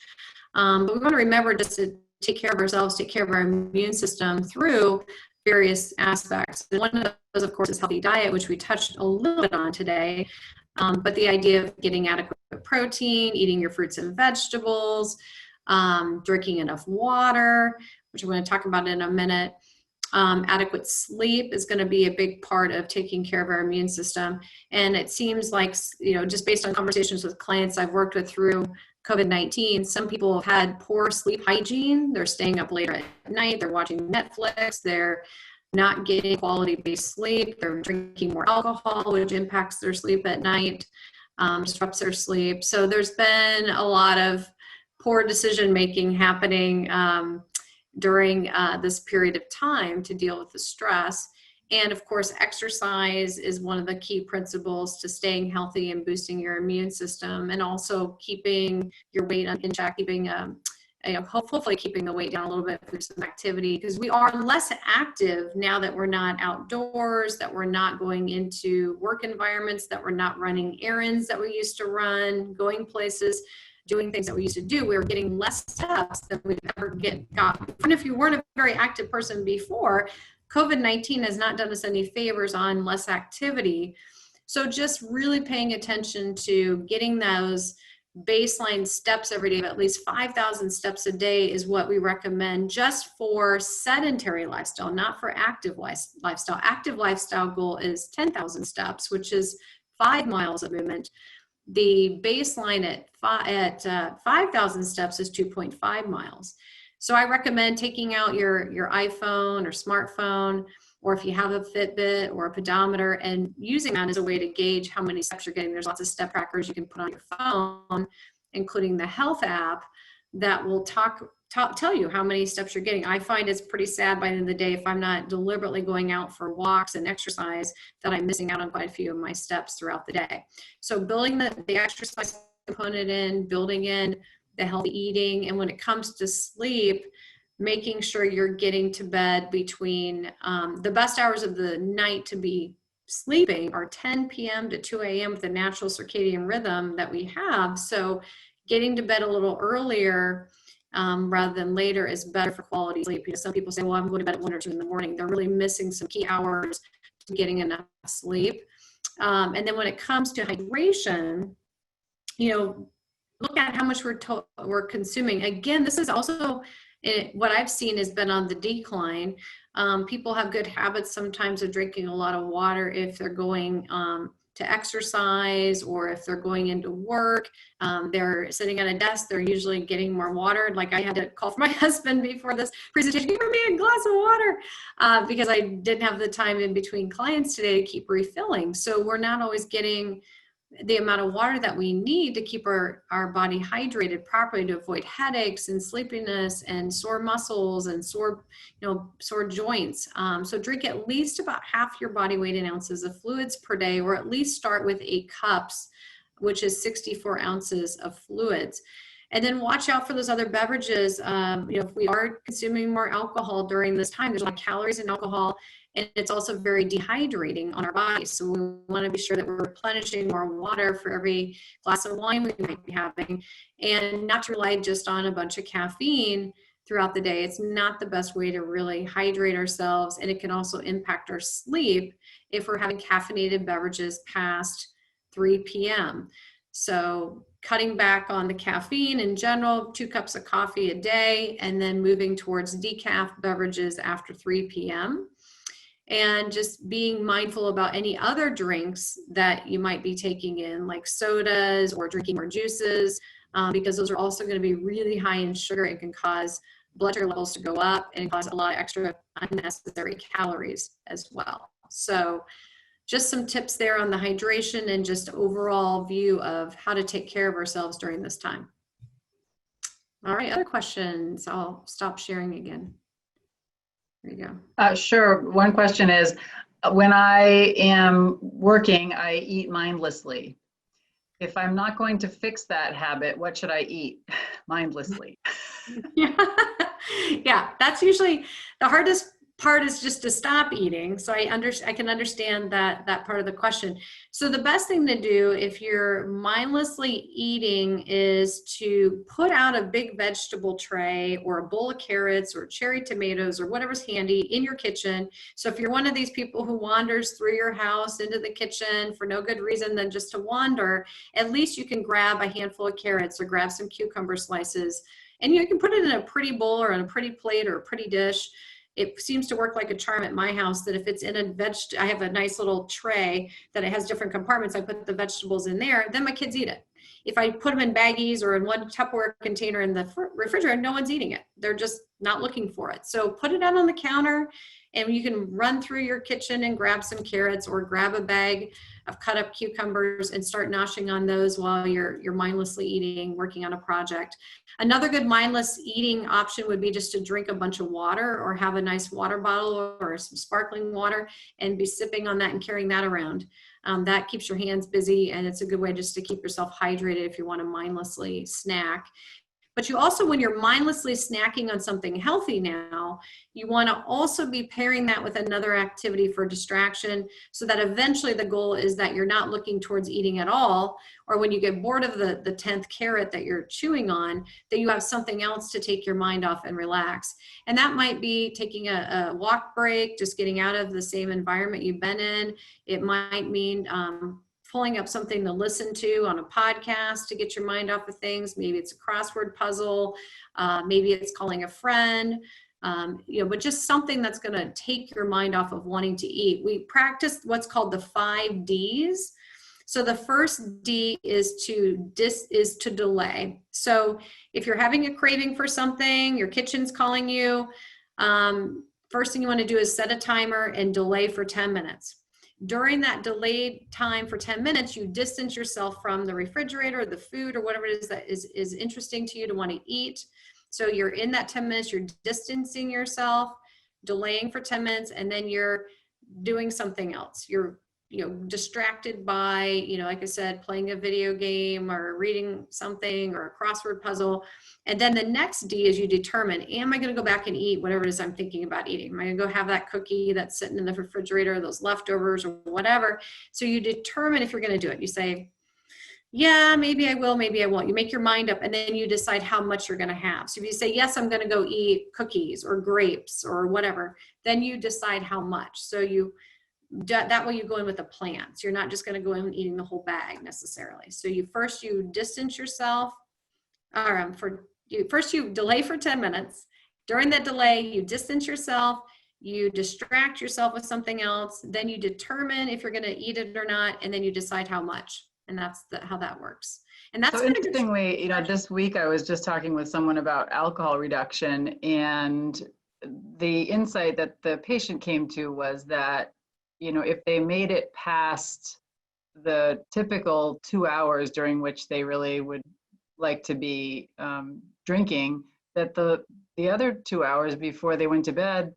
But we want to remember just to take care of ourselves, take care of our immune system through various aspects. And one of those, of course, is healthy diet, which we touched a little bit on today. But the idea of getting adequate protein, eating your fruits and vegetables, drinking enough water, which I'm going to talk about in a minute. Adequate sleep is going to be a big part of taking care of our immune system. And it seems like, you know, just based on conversations with clients I've worked with through COVID-19, some people have had poor sleep hygiene. They're staying up later at night. They're watching Netflix. They're not getting quality-based sleep. They're drinking more alcohol, which impacts their sleep at night, disrupts their sleep. So there's been a lot of poor decision-making happening during this period of time to deal with the stress. And of course, exercise is one of the key principles to staying healthy and boosting your immune system, and also keeping your weight in check, keeping hopefully keeping the weight down a little bit through some activity, because we are less active now that we're not outdoors, that we're not going into work environments, that we're not running errands that we used to run, going places, doing things that we used to do. We're getting less steps than we've ever got. And if you weren't a very active person before, COVID-19 has not done us any favors on less activity. So just really paying attention to getting those baseline steps every day of at least 5,000 steps a day is what we recommend just for sedentary lifestyle, not for active lifestyle. Active lifestyle goal is 10,000 steps, which is 5 miles of movement. The baseline at 5,000 steps is 2.5 miles. So I recommend taking out your iPhone or smartphone, or if you have a Fitbit or a pedometer, and using that as a way to gauge how many steps you're getting. There's lots of step trackers you can put on your phone, including the health app, that will tell you how many steps you're getting. I find it's pretty sad by the end of the day, if I'm not deliberately going out for walks and exercise, that I'm missing out on quite a few of my steps throughout the day. So building the exercise component in, building in the healthy eating, and when it comes to sleep, making sure you're getting to bed between the best hours of the night to be sleeping are 10 p.m. to 2 a.m. with the natural circadian rhythm that we have. So getting to bed a little earlier rather than later is better for quality sleep. Because some people say, well, I'm going to bed at 1 or 2 in the morning. They're really missing some key hours to getting enough sleep. And then when it comes to hydration, look at how much we're consuming. Again, this is also what I've seen has been on the decline. People have good habits sometimes of drinking a lot of water if they're going to exercise, or if they're going into work, they're sitting at a desk, they're usually getting more water. Like I had to call for my husband before this presentation, give me a glass of water, because I didn't have the time in between clients today to keep refilling. So we're not always getting the amount of water that we need to keep our body hydrated properly, to avoid headaches and sleepiness and sore muscles and sore joints. So drink at least about half your body weight in ounces of fluids per day, or at least start with 8 cups, which is 64 ounces of fluids. And then watch out for those other beverages. If we are consuming more alcohol during this time, there's a lot of calories in alcohol, and it's also very dehydrating on our bodies. So we want to be sure that we're replenishing more water for every glass of wine we might be having, and not to rely just on a bunch of caffeine throughout the day. It's not the best way to really hydrate ourselves, and it can also impact our sleep if we're having caffeinated beverages past 3 p.m. So cutting back on the caffeine in general, 2 cups of coffee a day, and then moving towards decaf beverages after 3 p.m. And just being mindful about any other drinks that you might be taking in, like sodas or drinking more juices, because those are also going to be really high in sugar and can cause blood sugar levels to go up and cause a lot of extra unnecessary calories as well. So just some tips there on the hydration and just overall view of how to take care of ourselves during this time. All right, other questions? I'll stop sharing again. There you go. Sure. One question is, when I am working, I eat mindlessly. If I'm not going to fix that habit, what should I eat mindlessly? Yeah, that's usually the hardest part, is just to stop eating. So I can understand that part of the question. So the best thing to do if you're mindlessly eating is to put out a big vegetable tray or a bowl of carrots or cherry tomatoes or whatever's handy in your kitchen. So if you're one of these people who wanders through your house into the kitchen for no good reason than just to wander, at least you can grab a handful of carrots or grab some cucumber slices, and you can put it in a pretty bowl or in a pretty plate or a pretty dish. It seems to work like a charm at my house that if it's in I have a nice little tray that it has different compartments. I put the vegetables in there, then my kids eat it. If I put them in baggies or in one Tupperware container in the refrigerator, no one's eating it. They're just not looking for it. So put it out on the counter, and you can run through your kitchen and grab some carrots or grab a bag of cut up cucumbers and start noshing on those while you're mindlessly eating, working on a project. Another good mindless eating option would be just to drink a bunch of water, or have a nice water bottle or some sparkling water and be sipping on that and carrying that around. That keeps your hands busy, and it's a good way just to keep yourself hydrated if you want to mindlessly snack. But you also, when you're mindlessly snacking on something healthy now, you want to also be pairing that with another activity for distraction, so that eventually the goal is that you're not looking towards eating at all, or when you get bored of the 10th carrot that you're chewing on, that you have something else to take your mind off and relax. And that might be taking a walk break, just getting out of the same environment you've been in. It might mean pulling up something to listen to on a podcast to get your mind off of things. Maybe it's a crossword puzzle. Maybe it's calling a friend, but just something that's going to take your mind off of wanting to eat. We practiced what's called the 5 Ds. So the first D is to delay. So if you're having a craving for something, your kitchen's calling you, first thing you want to do is set a timer and delay for 10 minutes. During that delayed time for 10 minutes, you distance yourself from the refrigerator, the food, or whatever it is that is interesting to you to want to eat. So you're in that 10 minutes, you're distancing yourself, delaying for 10 minutes, and then you're doing something else. You're distracted by, like I said, playing a video game or reading something or a crossword puzzle. And then the next D is you determine, am I going to go back and eat whatever it is I'm thinking about eating? Am I going to go have that cookie that's sitting in the refrigerator, those leftovers or whatever? So you determine if you're going to do it. You say, yeah, maybe I will, maybe I won't. You make your mind up, and then you decide how much you're going to have. So if you say, yes, I'm going to go eat cookies or grapes or whatever, then you decide how much. So that way you go in with a plan. So you're not just going to go in eating the whole bag necessarily. So you distance yourself, first you delay for 10 minutes. During that delay, you distance yourself, you distract yourself with something else, then you determine if you're going to eat it or not, and then you decide how much. And that's how that works. And that's so interestingly, this week I was just talking with someone about alcohol reduction, and the insight that the patient came to was that if they made it past the typical 2 hours during which they really would like to be drinking, that the other 2 hours before they went to bed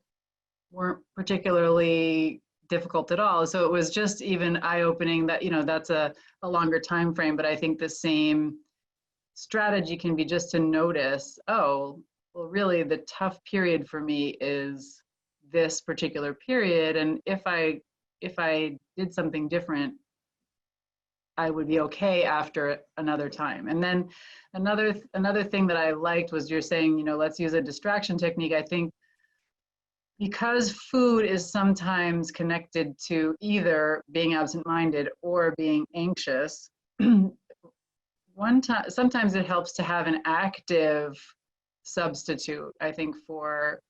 weren't particularly difficult at all. So it was just even eye-opening that, that's a longer time frame, but I think the same strategy can be just to notice, oh, well, really the tough period for me is this particular period, and if I did something different, I would be okay after another time. And then another thing that I liked was you're saying, let's use a distraction technique. I think because food is sometimes connected to either being absent-minded or being anxious, sometimes it helps to have an active substitute, I think, for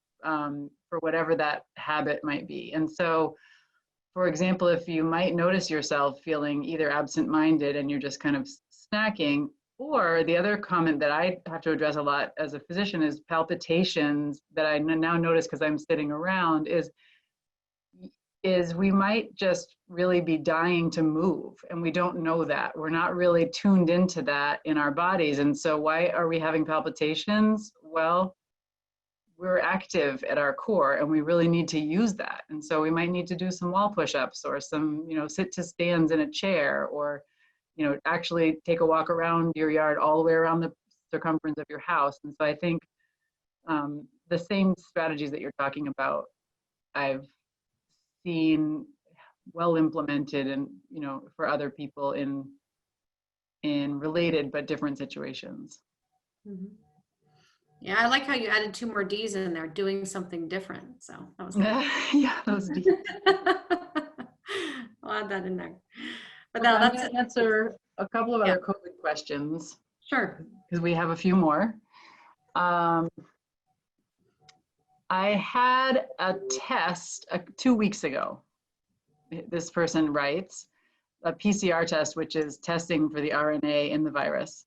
whatever that habit might be. And so, for example, if you might notice yourself feeling either absent-minded and you're just kind of snacking, or the other comment that I have to address a lot as a physician is palpitations that I now notice because I'm sitting around is we might just really be dying to move, and we don't know that. We're not really tuned into that in our bodies. And so why are we having palpitations? Well, we're active at our core, and we really need to use that. And so we might need to do some wall push-ups or some, sit to stands in a chair, or, actually take a walk around your yard all the way around the circumference of your house. And so I think the same strategies that you're talking about, I've seen well implemented and, for other people in related but different situations. Mm-hmm. Yeah, I like how you added 2 more Ds in there, doing something different. So that was good. Yeah, those Ds. I'll add that in there. But well, no, I'm going to answer a couple of other COVID questions. Sure. Because we have a few more. I had a test 2 weeks ago. This person writes, a PCR test, which is testing for the RNA in the virus.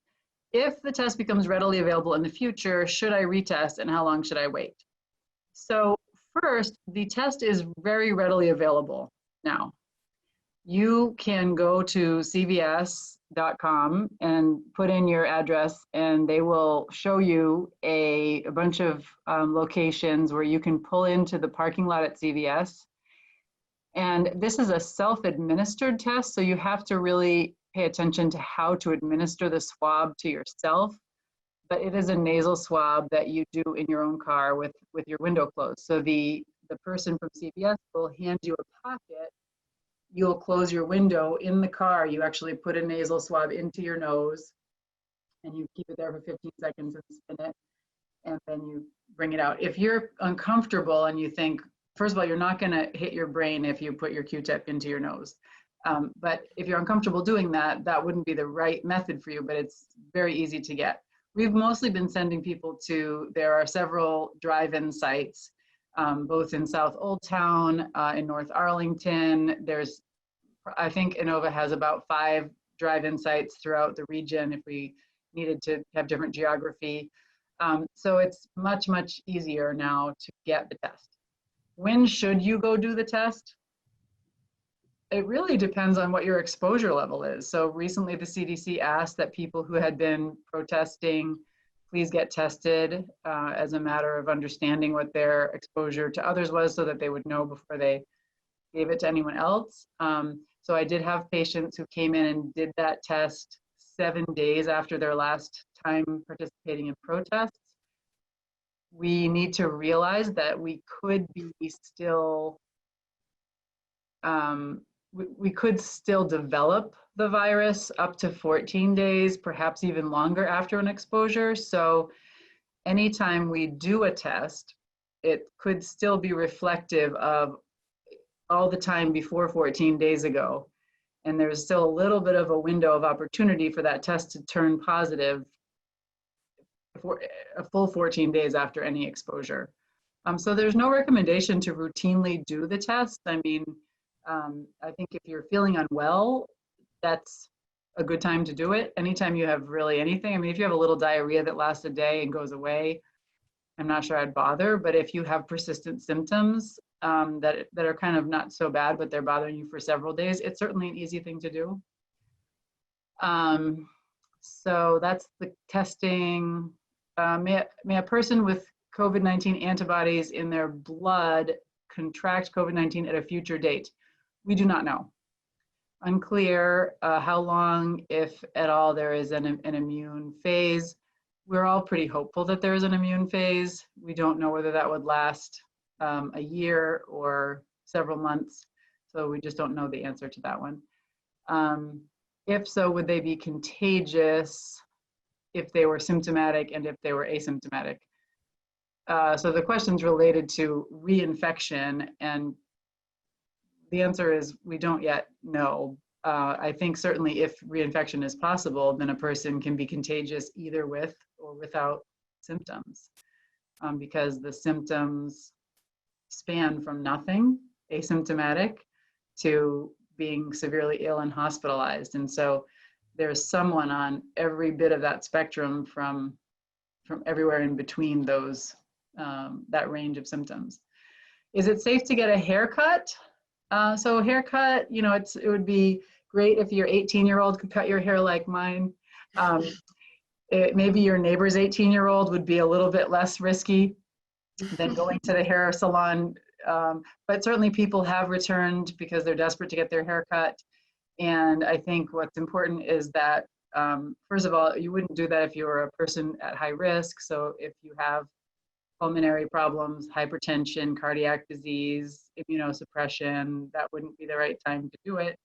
If the test becomes readily available in the future, should I retest, and how long should I wait? So first, the test is very readily available now. You can go to cvs.com and put in your address, and they will show you a bunch of locations where you can pull into the parking lot at CVS. And this is a self-administered test, so you have to really pay attention to how to administer the swab to yourself. but it is a nasal swab that you do in your own car with your window closed. So the person from CVS will hand you a pocket. You'll close your window in the car. You actually put a nasal swab into your nose, and you keep it there for 15 seconds and spin it, and then you bring it out. If you're uncomfortable and you think, first of all, you're not going to hit your brain if you put your Q-tip into your nose. But if you're uncomfortable doing that, that wouldn't be the right method for you, but it's very easy to get. We've mostly been sending people to, there are several drive-in sites, both in South Old Town, in North Arlington. There's, I think Inova has about 5 drive-in sites throughout the region if we needed to have different geography. So it's much, much easier now to get the test. When should you go do the test? It really depends on what your exposure level is. So recently the CDC asked that people who had been protesting please get tested as a matter of understanding what their exposure to others was so that they would know before they gave it to anyone else. So I did have patients who came in and did that test 7 days after their last time participating in protests. We need to realize that we could be still, we could still develop the virus up to 14 days, perhaps even longer after an exposure. So anytime we do a test, it could still be reflective of all the time before 14 days ago. And there's still a little bit of a window of opportunity for that test to turn positive for a full 14 days after any exposure. So there's no recommendation to routinely do the test. I mean, I think if you're feeling unwell, that's a good time to do it. Anytime you have really anything, I mean, if you have a little diarrhea that lasts a day and goes away, I'm not sure I'd bother. But if you have persistent symptoms that are kind of not so bad, but they're bothering you for several days, it's certainly an easy thing to do. So that's the testing. May a person with COVID-19 antibodies in their blood contract COVID-19 at a future date? We do not know. Unclear how long, if at all, there is an immune phase. We're all pretty hopeful that there is an immune phase. We don't know whether that would last a year or several months. So we just don't know the answer to that one. If so, would they be contagious if they were symptomatic and if they were asymptomatic? So the question's related to reinfection, and the answer is we don't yet know. I think certainly if reinfection is possible, then a person can be contagious either with or without symptoms, because the symptoms span from nothing, asymptomatic, to being severely ill and hospitalized. And so there's someone on every bit of that spectrum from everywhere in between those, that range of symptoms. Is it safe to get a haircut? So a haircut, you know, it would be great if your 18-year-old could cut your hair like mine. Maybe your neighbor's 18-year-old would be a little bit less risky than going to the hair salon. But certainly people have returned because they're desperate to get their hair cut. And I think what's important is that, first of all, you wouldn't do that if you were a person at high risk. So if you have pulmonary problems, hypertension, cardiac disease, immunosuppression, that wouldn't be the right time to do it.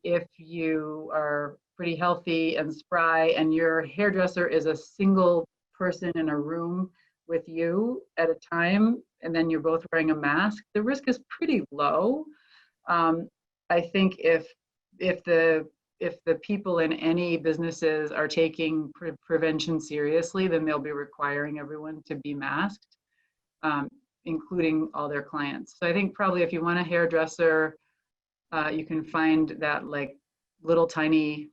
If you are pretty healthy and spry and your hairdresser is a single person in a room with you at a time, and then you're both wearing a mask, the risk is pretty low. I think if the people in any businesses are taking prevention seriously, then they'll be requiring everyone to be masked, including all their clients. So I think probably if you want a hairdresser, you can find that like little tiny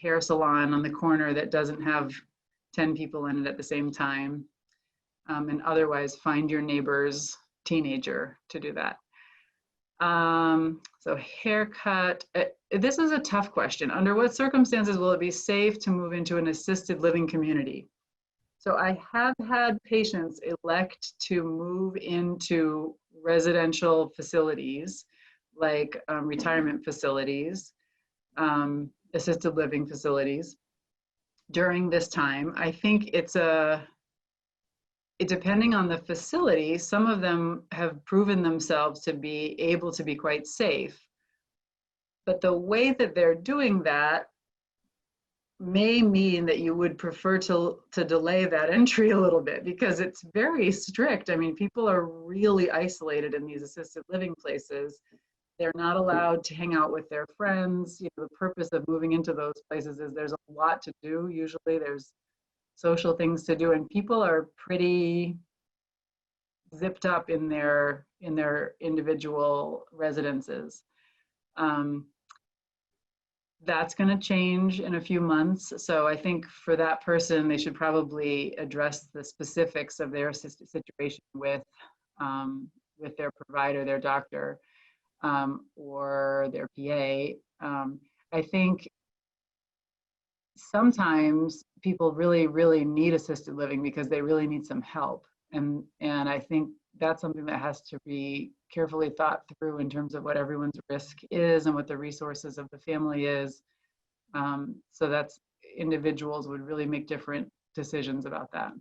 hair salon on the corner that doesn't have 10 people in it at the same time. And otherwise find your neighbor's teenager to do that. So haircut, this is a tough question. Under what circumstances will it be safe to move into an assisted living community? So I have had patients elect to move into residential facilities, like retirement facilities, assisted living facilities. during this time. I think depending on the facility, some of them have proven themselves to be able to be quite safe. But the way that they're doing that may mean that you would prefer to delay that entry a little bit, because it's very strict. I mean, people are really isolated in these assisted living places. They're not allowed to hang out with their friends. You know, the purpose of moving into those places is there's a lot to do. Usually there's social things to do, and people are pretty zipped up in their individual residences. That's going to change in a few months. So I think for that person, they should probably address the specifics of their situation with their provider, their doctor, or their PA. I think sometimes people really, really need assisted living because they really need some help. And I think that's something that has to be carefully thought through in terms of what everyone's risk is and what the resources of the family is. So that's, individuals would really make different decisions about that.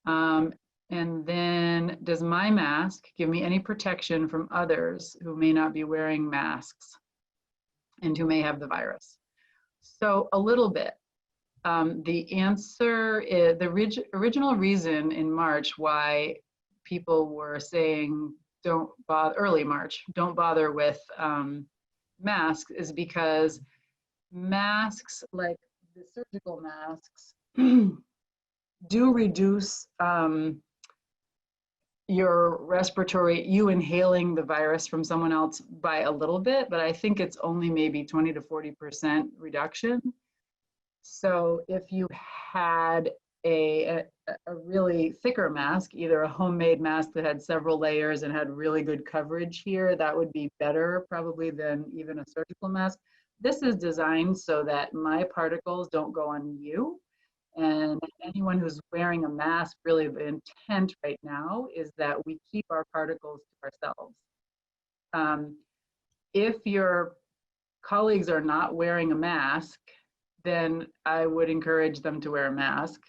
And then, does my mask give me any protection from others who may not be wearing masks and who may have the virus? So a little bit. The answer is, the original reason in March why people were saying don't bother, early March, don't bother with masks, is because masks, like the surgical masks, do reduce your respiratory, you inhaling the virus from someone else by a little bit, but I think it's only maybe 20 to 40% reduction. So if you had a really thicker mask, either a homemade mask that had several layers and had really good coverage here, that would be better probably than even a surgical mask. This is designed so that my particles don't go on you. And anyone who's wearing a mask, really the intent right now is that we keep our particles to ourselves. If your colleagues are not wearing a mask, then I would encourage them to wear a mask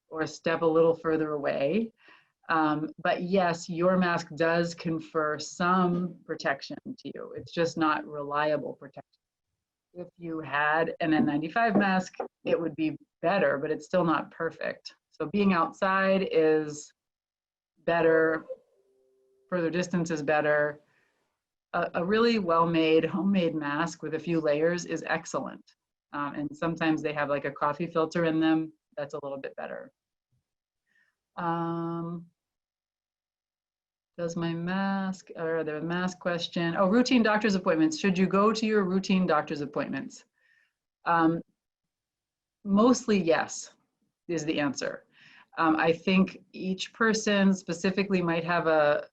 or step a little further away. But yes, your mask does confer some protection to you. It's just not reliable protection. If you had an N95 mask, it would be better, but it's still not perfect. So being outside is better, further distance is better. A really well-made homemade mask with a few layers is excellent. And sometimes they have like a coffee filter in them. That's a little bit better. Does my mask, or the mask question, oh, routine doctor's appointments. Should you go to your routine doctor's appointments? Mostly yes, is the answer. I think each person specifically might have a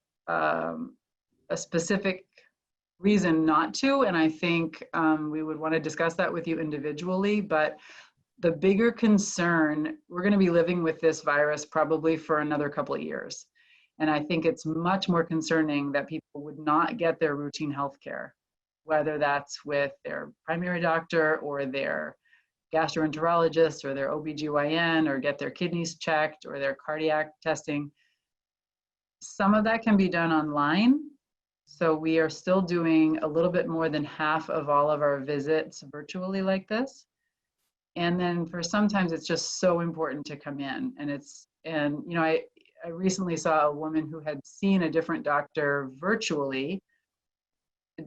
specific reason not to, and I think we would want to discuss that with you individually, but the bigger concern, we're going to be living with this virus probably for another couple of years. And I think it's much more concerning that people would not get their routine health care, whether that's with their primary doctor or their gastroenterologist or their OBGYN, or get their kidneys checked or their cardiac testing. Some of that can be done online. So we are still doing a little bit more than half of all of our visits virtually like this. And then for sometimes it's just so important to come in, and you know, I recently saw a woman who had seen a different doctor virtually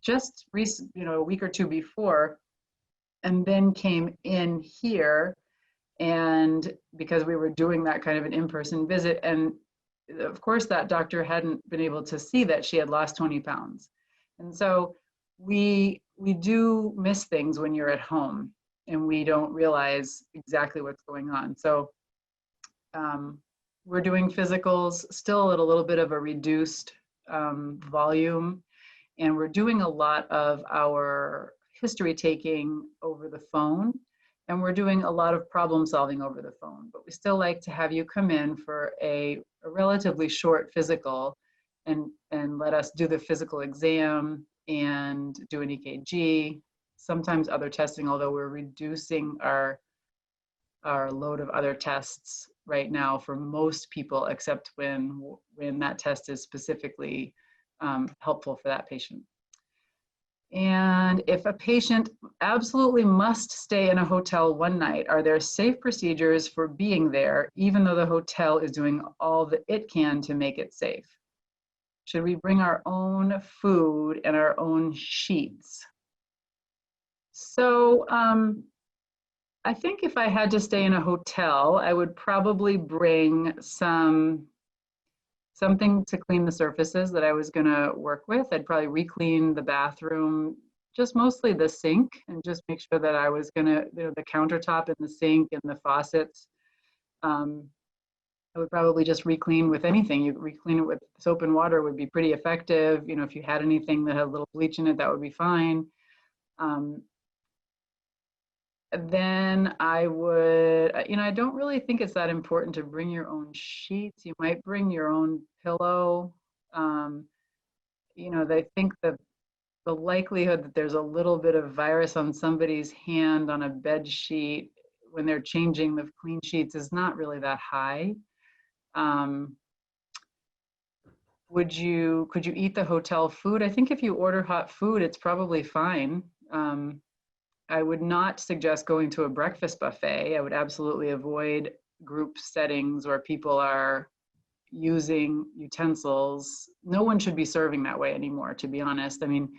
just a week or two before, and then came in here, and because we were doing that kind of an in-person visit, and of course that doctor hadn't been able to see that she had lost 20 pounds. And so we do miss things when you're at home and we don't realize exactly what's going on. So we're doing physicals still at a little bit of a reduced volume, and we're doing a lot of our history taking over the phone, and we're doing a lot of problem solving over the phone. But we still like to have you come in for a relatively short physical and let us do the physical exam and do an EKG, sometimes other testing, although we're reducing our our load of other tests right now for most people, except when that test is specifically helpful for that patient. And if a patient absolutely must stay in a hotel one night, are there safe procedures for being there, even though the hotel is doing all that it can to make it safe? Should we bring our own food and our own sheets? So I think if I had to stay in a hotel, I would probably bring something to clean the surfaces that I was going to work with. I'd probably re-clean the bathroom, just mostly the sink, and just make sure that I was going to, the countertop and the sink and the faucets. I would probably just re-clean with anything. You re-clean it with soap and water would be pretty effective. If you had anything that had a little bleach in it, that would be fine. Then I would, I don't really think it's that important to bring your own sheets. You might bring your own pillow. They think that the likelihood that there's a little bit of virus on somebody's hand on a bed sheet when they're changing the clean sheets is not really that high. Could you eat the hotel food? I think if you order hot food, it's probably fine. I would not suggest going to a breakfast buffet. I would absolutely avoid group settings where people are using utensils. No one should be serving that way anymore, to be honest. I mean,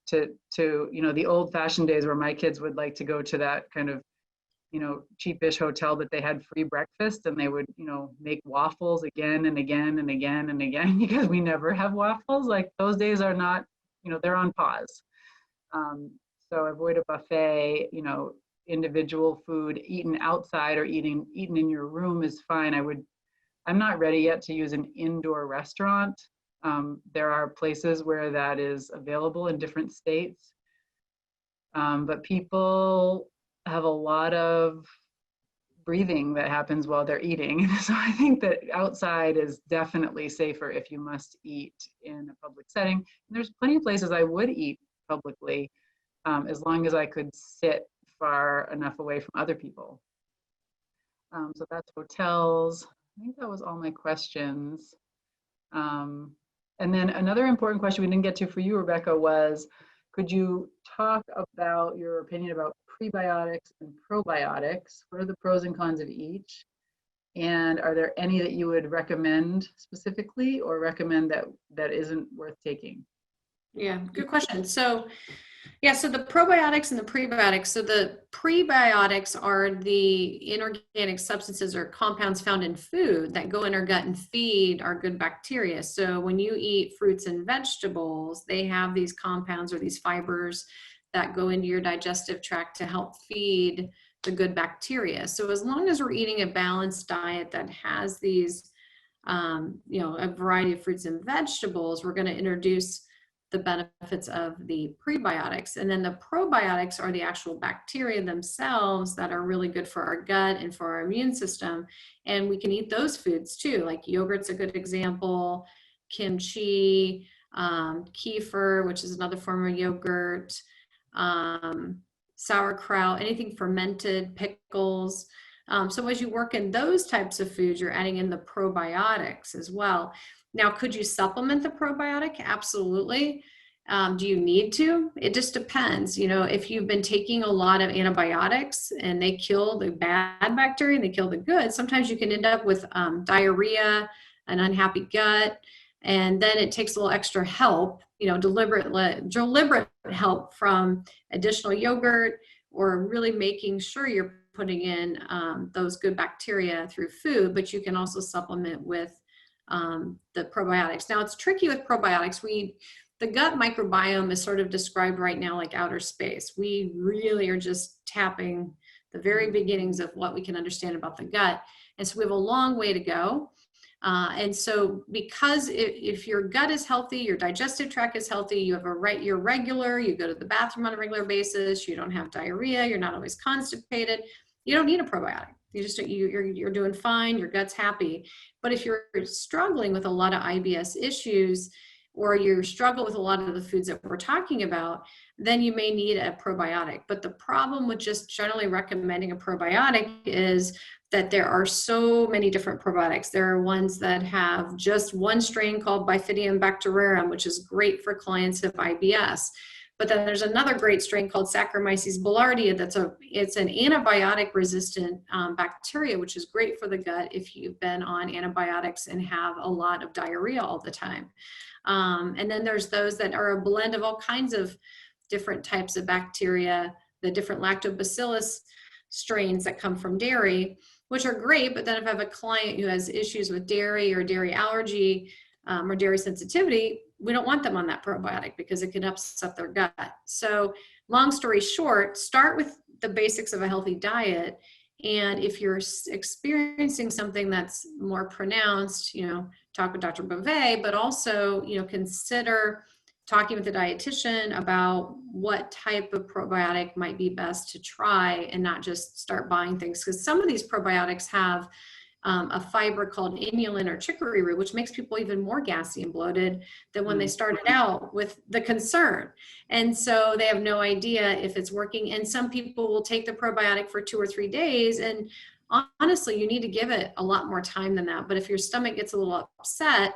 to the old-fashioned days where my kids would like to go to that kind of, cheapish hotel that they had free breakfast, and they would, make waffles again and again and again and again because we never have waffles. Like, those days are not, they're on pause. So avoid a buffet, individual food eaten outside or eaten in your room is fine. I'm not ready yet to use an indoor restaurant. There are places where that is available in different states. But people have a lot of breathing that happens while they're eating. So I think that outside is definitely safer if you must eat in a public setting. And there's plenty of places I would eat publicly, as long as I could sit far enough away from other people. So that's hotels. I think that was all my questions. And then another important question we didn't get to for you, Rebecca, was, could you talk about your opinion about prebiotics and probiotics? What are the pros and cons of each? And are there any that you would recommend specifically or recommend that isn't worth taking? Yeah, good question. So the probiotics and the prebiotics. So the prebiotics are the inorganic substances or compounds found in food that go in our gut and feed our good bacteria. So when you eat fruits and vegetables, they have these compounds or these fibers that go into your digestive tract to help feed the good bacteria. So as long as we're eating a balanced diet that has these, a variety of fruits and vegetables, we're going to introduce the benefits of the prebiotics. And then the probiotics are the actual bacteria themselves that are really good for our gut and for our immune system. And we can eat those foods too, like yogurt's a good example, kimchi, kefir, which is another form of yogurt, sauerkraut, anything fermented, pickles. So as you work in those types of foods, you're adding in the probiotics as well. Now, could you supplement the probiotic? Absolutely. Do you need to? It just depends. If you've been taking a lot of antibiotics and they kill the bad bacteria and they kill the good, sometimes you can end up with diarrhea, an unhappy gut, and then it takes a little extra help, deliberate help from additional yogurt or really making sure you're putting in those good bacteria through food, but you can also supplement with the probiotics. Now, it's tricky with probiotics. The gut microbiome is sort of described right now like outer space. We really are just tapping the very beginnings of what we can understand about the gut. And so we have a long way to go. And so because if your gut is healthy, your digestive tract is healthy, you have you're regular, you go to the bathroom on a regular basis, you don't have diarrhea, you're not always constipated, you don't need a probiotic. You're doing fine, your gut's happy. But if you're struggling with a lot of IBS issues, or you struggle with a lot of the foods that we're talking about, then you may need a probiotic. But the problem with just generally recommending a probiotic is that there are so many different probiotics. There are ones that have just one strain called Bifidium bacteriarum, which is great for clients of IBS. But then there's another great strain called Saccharomyces boulardii it's an antibiotic resistant bacteria, which is great for the gut if you've been on antibiotics and have a lot of diarrhea all the time. And then there's those that are a blend of all kinds of different types of bacteria, the different lactobacillus strains that come from dairy, which are great. But then if I have a client who has issues with dairy or dairy allergy or dairy sensitivity, we don't want them on that probiotic because it can upset their gut. So long story short, start with the basics of a healthy diet. And if you're experiencing something that's more pronounced, talk with Dr. Beauvais, but also, consider talking with the dietitian about what type of probiotic might be best to try and not just start buying things. Because some of these probiotics have a fiber called inulin or chicory root, which makes people even more gassy and bloated than when they started out with the concern. And so they have no idea if it's working. And some people will take the probiotic for 2 or 3 days. And honestly, you need to give it a lot more time than that. But if your stomach gets a little upset,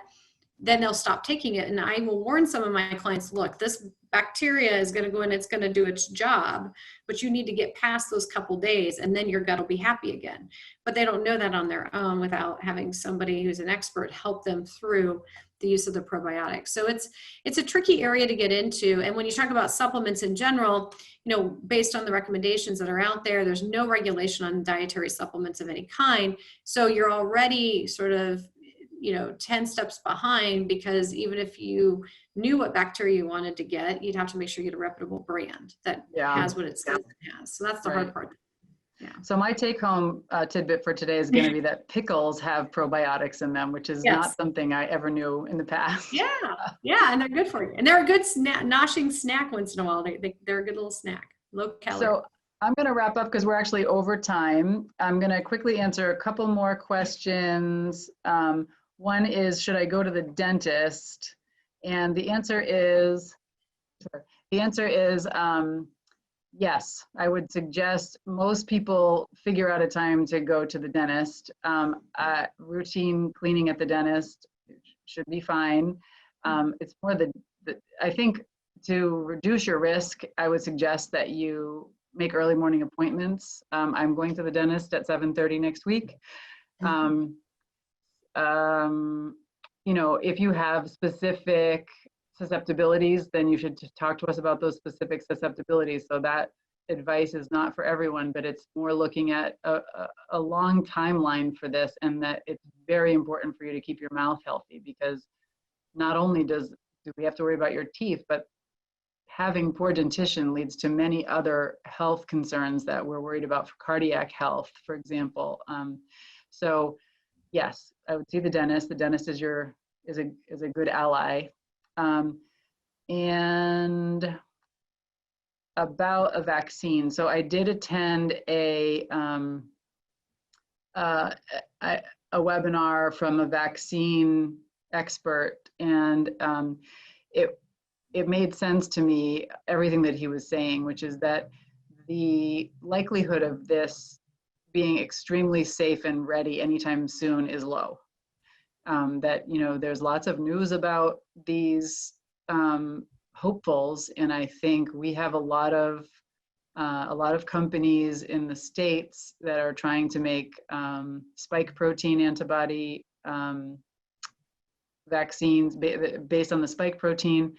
then they'll stop taking it. And I will warn some of my clients, look, this bacteria is going to go in, it's going to do its job, but you need to get past those couple days and then your gut will be happy again. But they don't know that on their own without having somebody who's an expert help them through the use of the probiotics. So it's a tricky area to get into. And when you talk about supplements in general, based on the recommendations that are out there, there's no regulation on dietary supplements of any kind. So you're already sort of 10 steps behind, because even if you knew what bacteria you wanted to get, you'd have to make sure you get a reputable brand that has what it says it has. So that's the hard part. Yeah. So my take home tidbit for today is going to be that pickles have probiotics in them, which is not something I ever knew in the past. Yeah. And they're good for you. And they're a good noshing snack once in a while. They're a good little snack, low calorie. So I'm going to wrap up because we're actually over time. I'm going to quickly answer a couple more questions. One is, should I go to the dentist? And the answer is, yes. I would suggest most people figure out a time to go to the dentist. Routine cleaning at the dentist should be fine. It's more I think to reduce your risk, I would suggest that you make early morning appointments. I'm going to the dentist at 7:30 next week. If you have specific susceptibilities, then you should just talk to us about those specific susceptibilities. So that advice is not for everyone, but it's more looking at a long timeline for this, and that it's very important for you to keep your mouth healthy, because not only do we have to worry about your teeth, but having poor dentition leads to many other health concerns that we're worried about for cardiac health, for example. So yes, I would see the dentist. The dentist is a good ally. And about a vaccine. So I did attend a webinar from a vaccine expert, and it made sense to me, everything that he was saying, which is that the likelihood of this being extremely safe and ready anytime soon is low. That there's lots of news about these hopefuls, and I think we have a lot of companies in the States that are trying to make spike protein antibody vaccines based on the spike protein.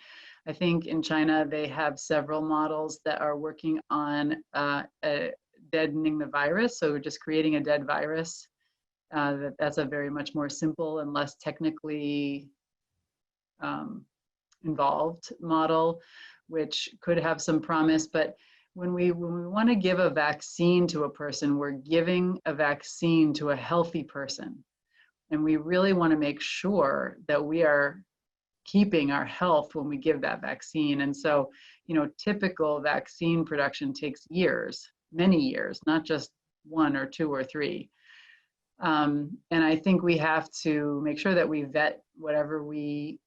I think in China they have several models that are working on deadening the virus, so just creating a dead virus. That's a very much more simple and less technically involved model, which could have some promise. But when we want to give a vaccine to a person, we're giving a vaccine to a healthy person, and we really want to make sure that we are keeping our health when we give that vaccine. And so, typical vaccine production takes years, many years, not just 1 or 2 or 3. And I think we have to make sure that we vet whatever we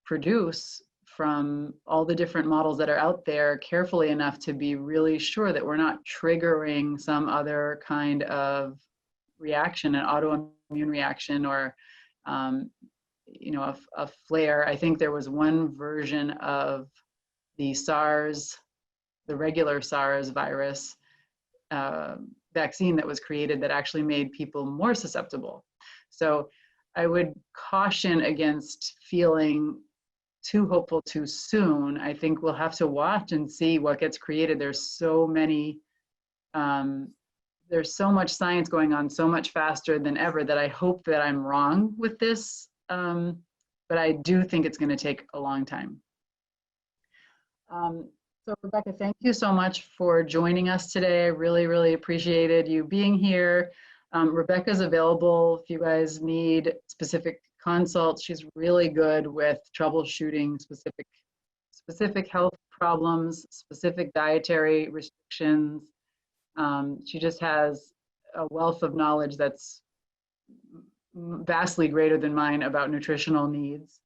produce from all the different models that are out there carefully enough to be really sure that we're not triggering some other kind of reaction, an autoimmune reaction, or you know, a flare. I think there was one version of the SARS, the regular SARS virus vaccine that was created that actually made people more susceptible. So I would caution against feeling too hopeful too soon. I think we'll have to watch and see what gets created. There's so many, there's so much science going on so much faster than ever that I hope that I'm wrong with this. But I do think it's going to take a long time. So Rebecca, thank you so much for joining us today. I really, really appreciated you being here. Rebecca's available if you guys need specific consults. She's really good with troubleshooting specific health problems, specific dietary restrictions. She just has a wealth of knowledge that's vastly greater than mine about nutritional needs.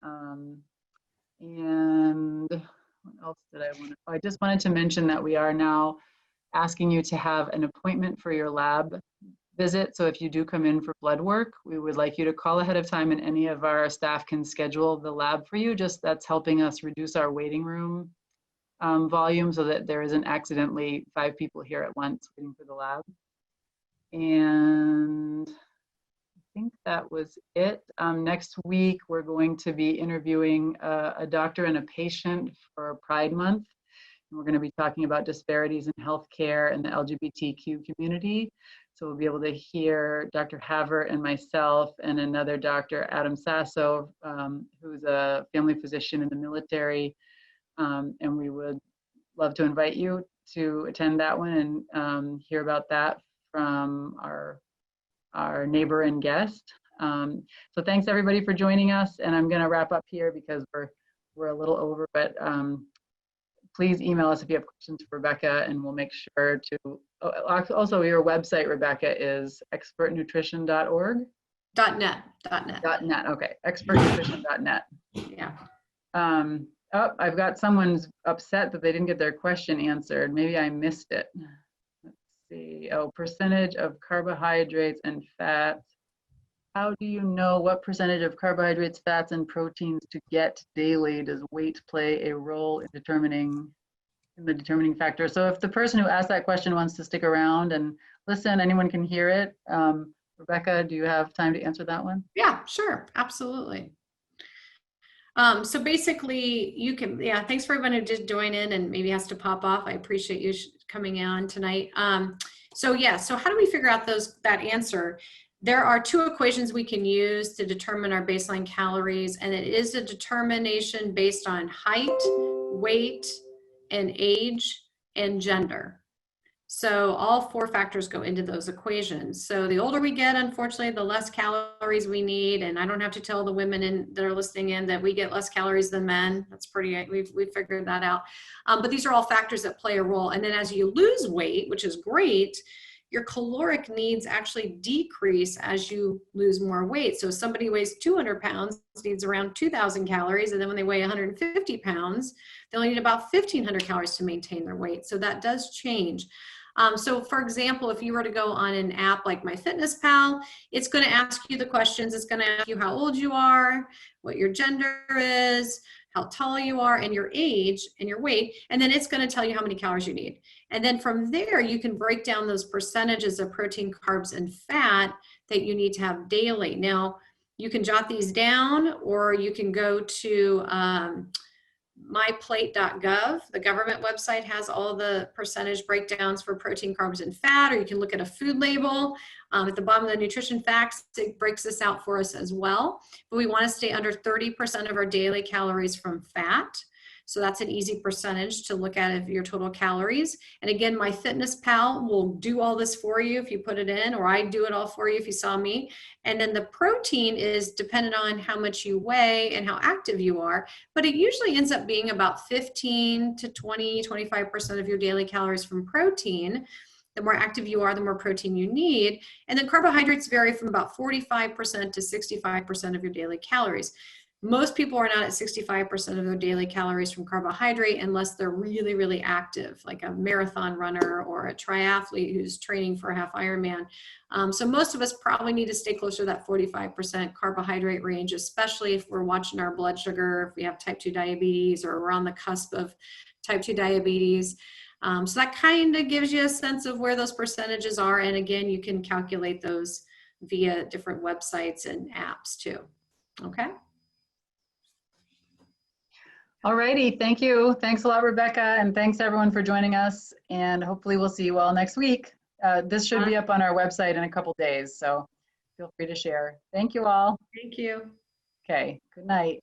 And what else did I want to, I just wanted to mention that we are now asking you to have an appointment for your lab visit. So if you do come in for blood work, we would like you to call ahead of time and any of our staff can schedule the lab for you. Just that's helping us reduce our waiting room volume so that there isn't accidentally 5 people here at once waiting for the lab. And I think that was it. Next week, we're going to be interviewing a doctor and a patient for Pride Month. And we're going to be talking about disparities in healthcare and the LGBTQ community. So we'll be able to hear Dr. Havert and myself and another Dr. Adam Sasso, who's a family physician in the military. And we would love to invite you to attend that one and hear about that from our neighbor and guest. So thanks everybody for joining us. And I'm going to wrap up here because we're a little over, but please email us if you have questions for Rebecca and we'll make sure to, also your website, Rebecca, is expertnutrition.org? .net. Okay, expertnutrition.net. Yeah. Oh, I've got someone's upset that they didn't get their question answered. Maybe I missed it. Let's see. Oh, percentage of carbohydrates and fats. How do you know what percentage of carbohydrates, fats, and proteins to get daily? Does weight play a role in the determining factor? So if the person who asked that question wants to stick around and listen, anyone can hear it. Rebecca, do you have time to answer that one? Yeah, sure. Absolutely. So basically you can, thanks for everyone who did join in and maybe has to pop off. I appreciate you coming on tonight. So how do we figure out that answer? There are 2 equations we can use to determine our baseline calories, and it is a determination based on height, weight, and age, and gender. So all 4 factors go into those equations. So the older we get, unfortunately, the less calories we need. And I don't have to tell the women that are listening in that we get less calories than men. That's we've figured that out. But these are all factors that play a role. And then as you lose weight, which is great, your caloric needs actually decrease as you lose more weight. So if somebody weighs 200 pounds, needs around 2,000 calories. And then when they weigh 150 pounds, they only need about 1,500 calories to maintain their weight. So that does change. So for example, if you were to go on an app like MyFitnessPal, it's going to ask you the questions. It's going to ask you how old you are, what your gender is, how tall you are, and your age and your weight. And then it's going to tell you how many calories you need. And then from there, you can break down those percentages of protein, carbs, and fat that you need to have daily. Now, you can jot these down, or you can go to myplate.gov. The government website has all the percentage breakdowns for protein, carbs, and fat, or you can look at a food label. At the bottom of the nutrition facts, it breaks this out for us as well. But we want to stay under 30% of our daily calories from fat. So that's an easy percentage to look at of your total calories. And again, MyFitnessPal will do all this for you if you put it in, or I do it all for you if you saw me. And then the protein is dependent on how much you weigh and how active you are, but it usually ends up being about 15 to 20, 25% of your daily calories from protein. The more active you are, the more protein you need. And then carbohydrates vary from about 45% to 65% of your daily calories. Most people are not at 65% of their daily calories from carbohydrate unless they're really, really active, like a marathon runner or a triathlete who's training for a half Ironman. So most of us probably need to stay closer to that 45% carbohydrate range, especially if we're watching our blood sugar, if we have type 2 diabetes, or we're on the cusp of type 2 diabetes. So that kind of gives you a sense of where those percentages are. And again, you can calculate those via different websites and apps too. Okay. All righty, thank you. Thanks a lot, Rebecca, and thanks everyone for joining us. And hopefully we'll see you all next week. This should be up on our website in a couple days, so feel free to share. Thank you all. Thank you. Okay, good night.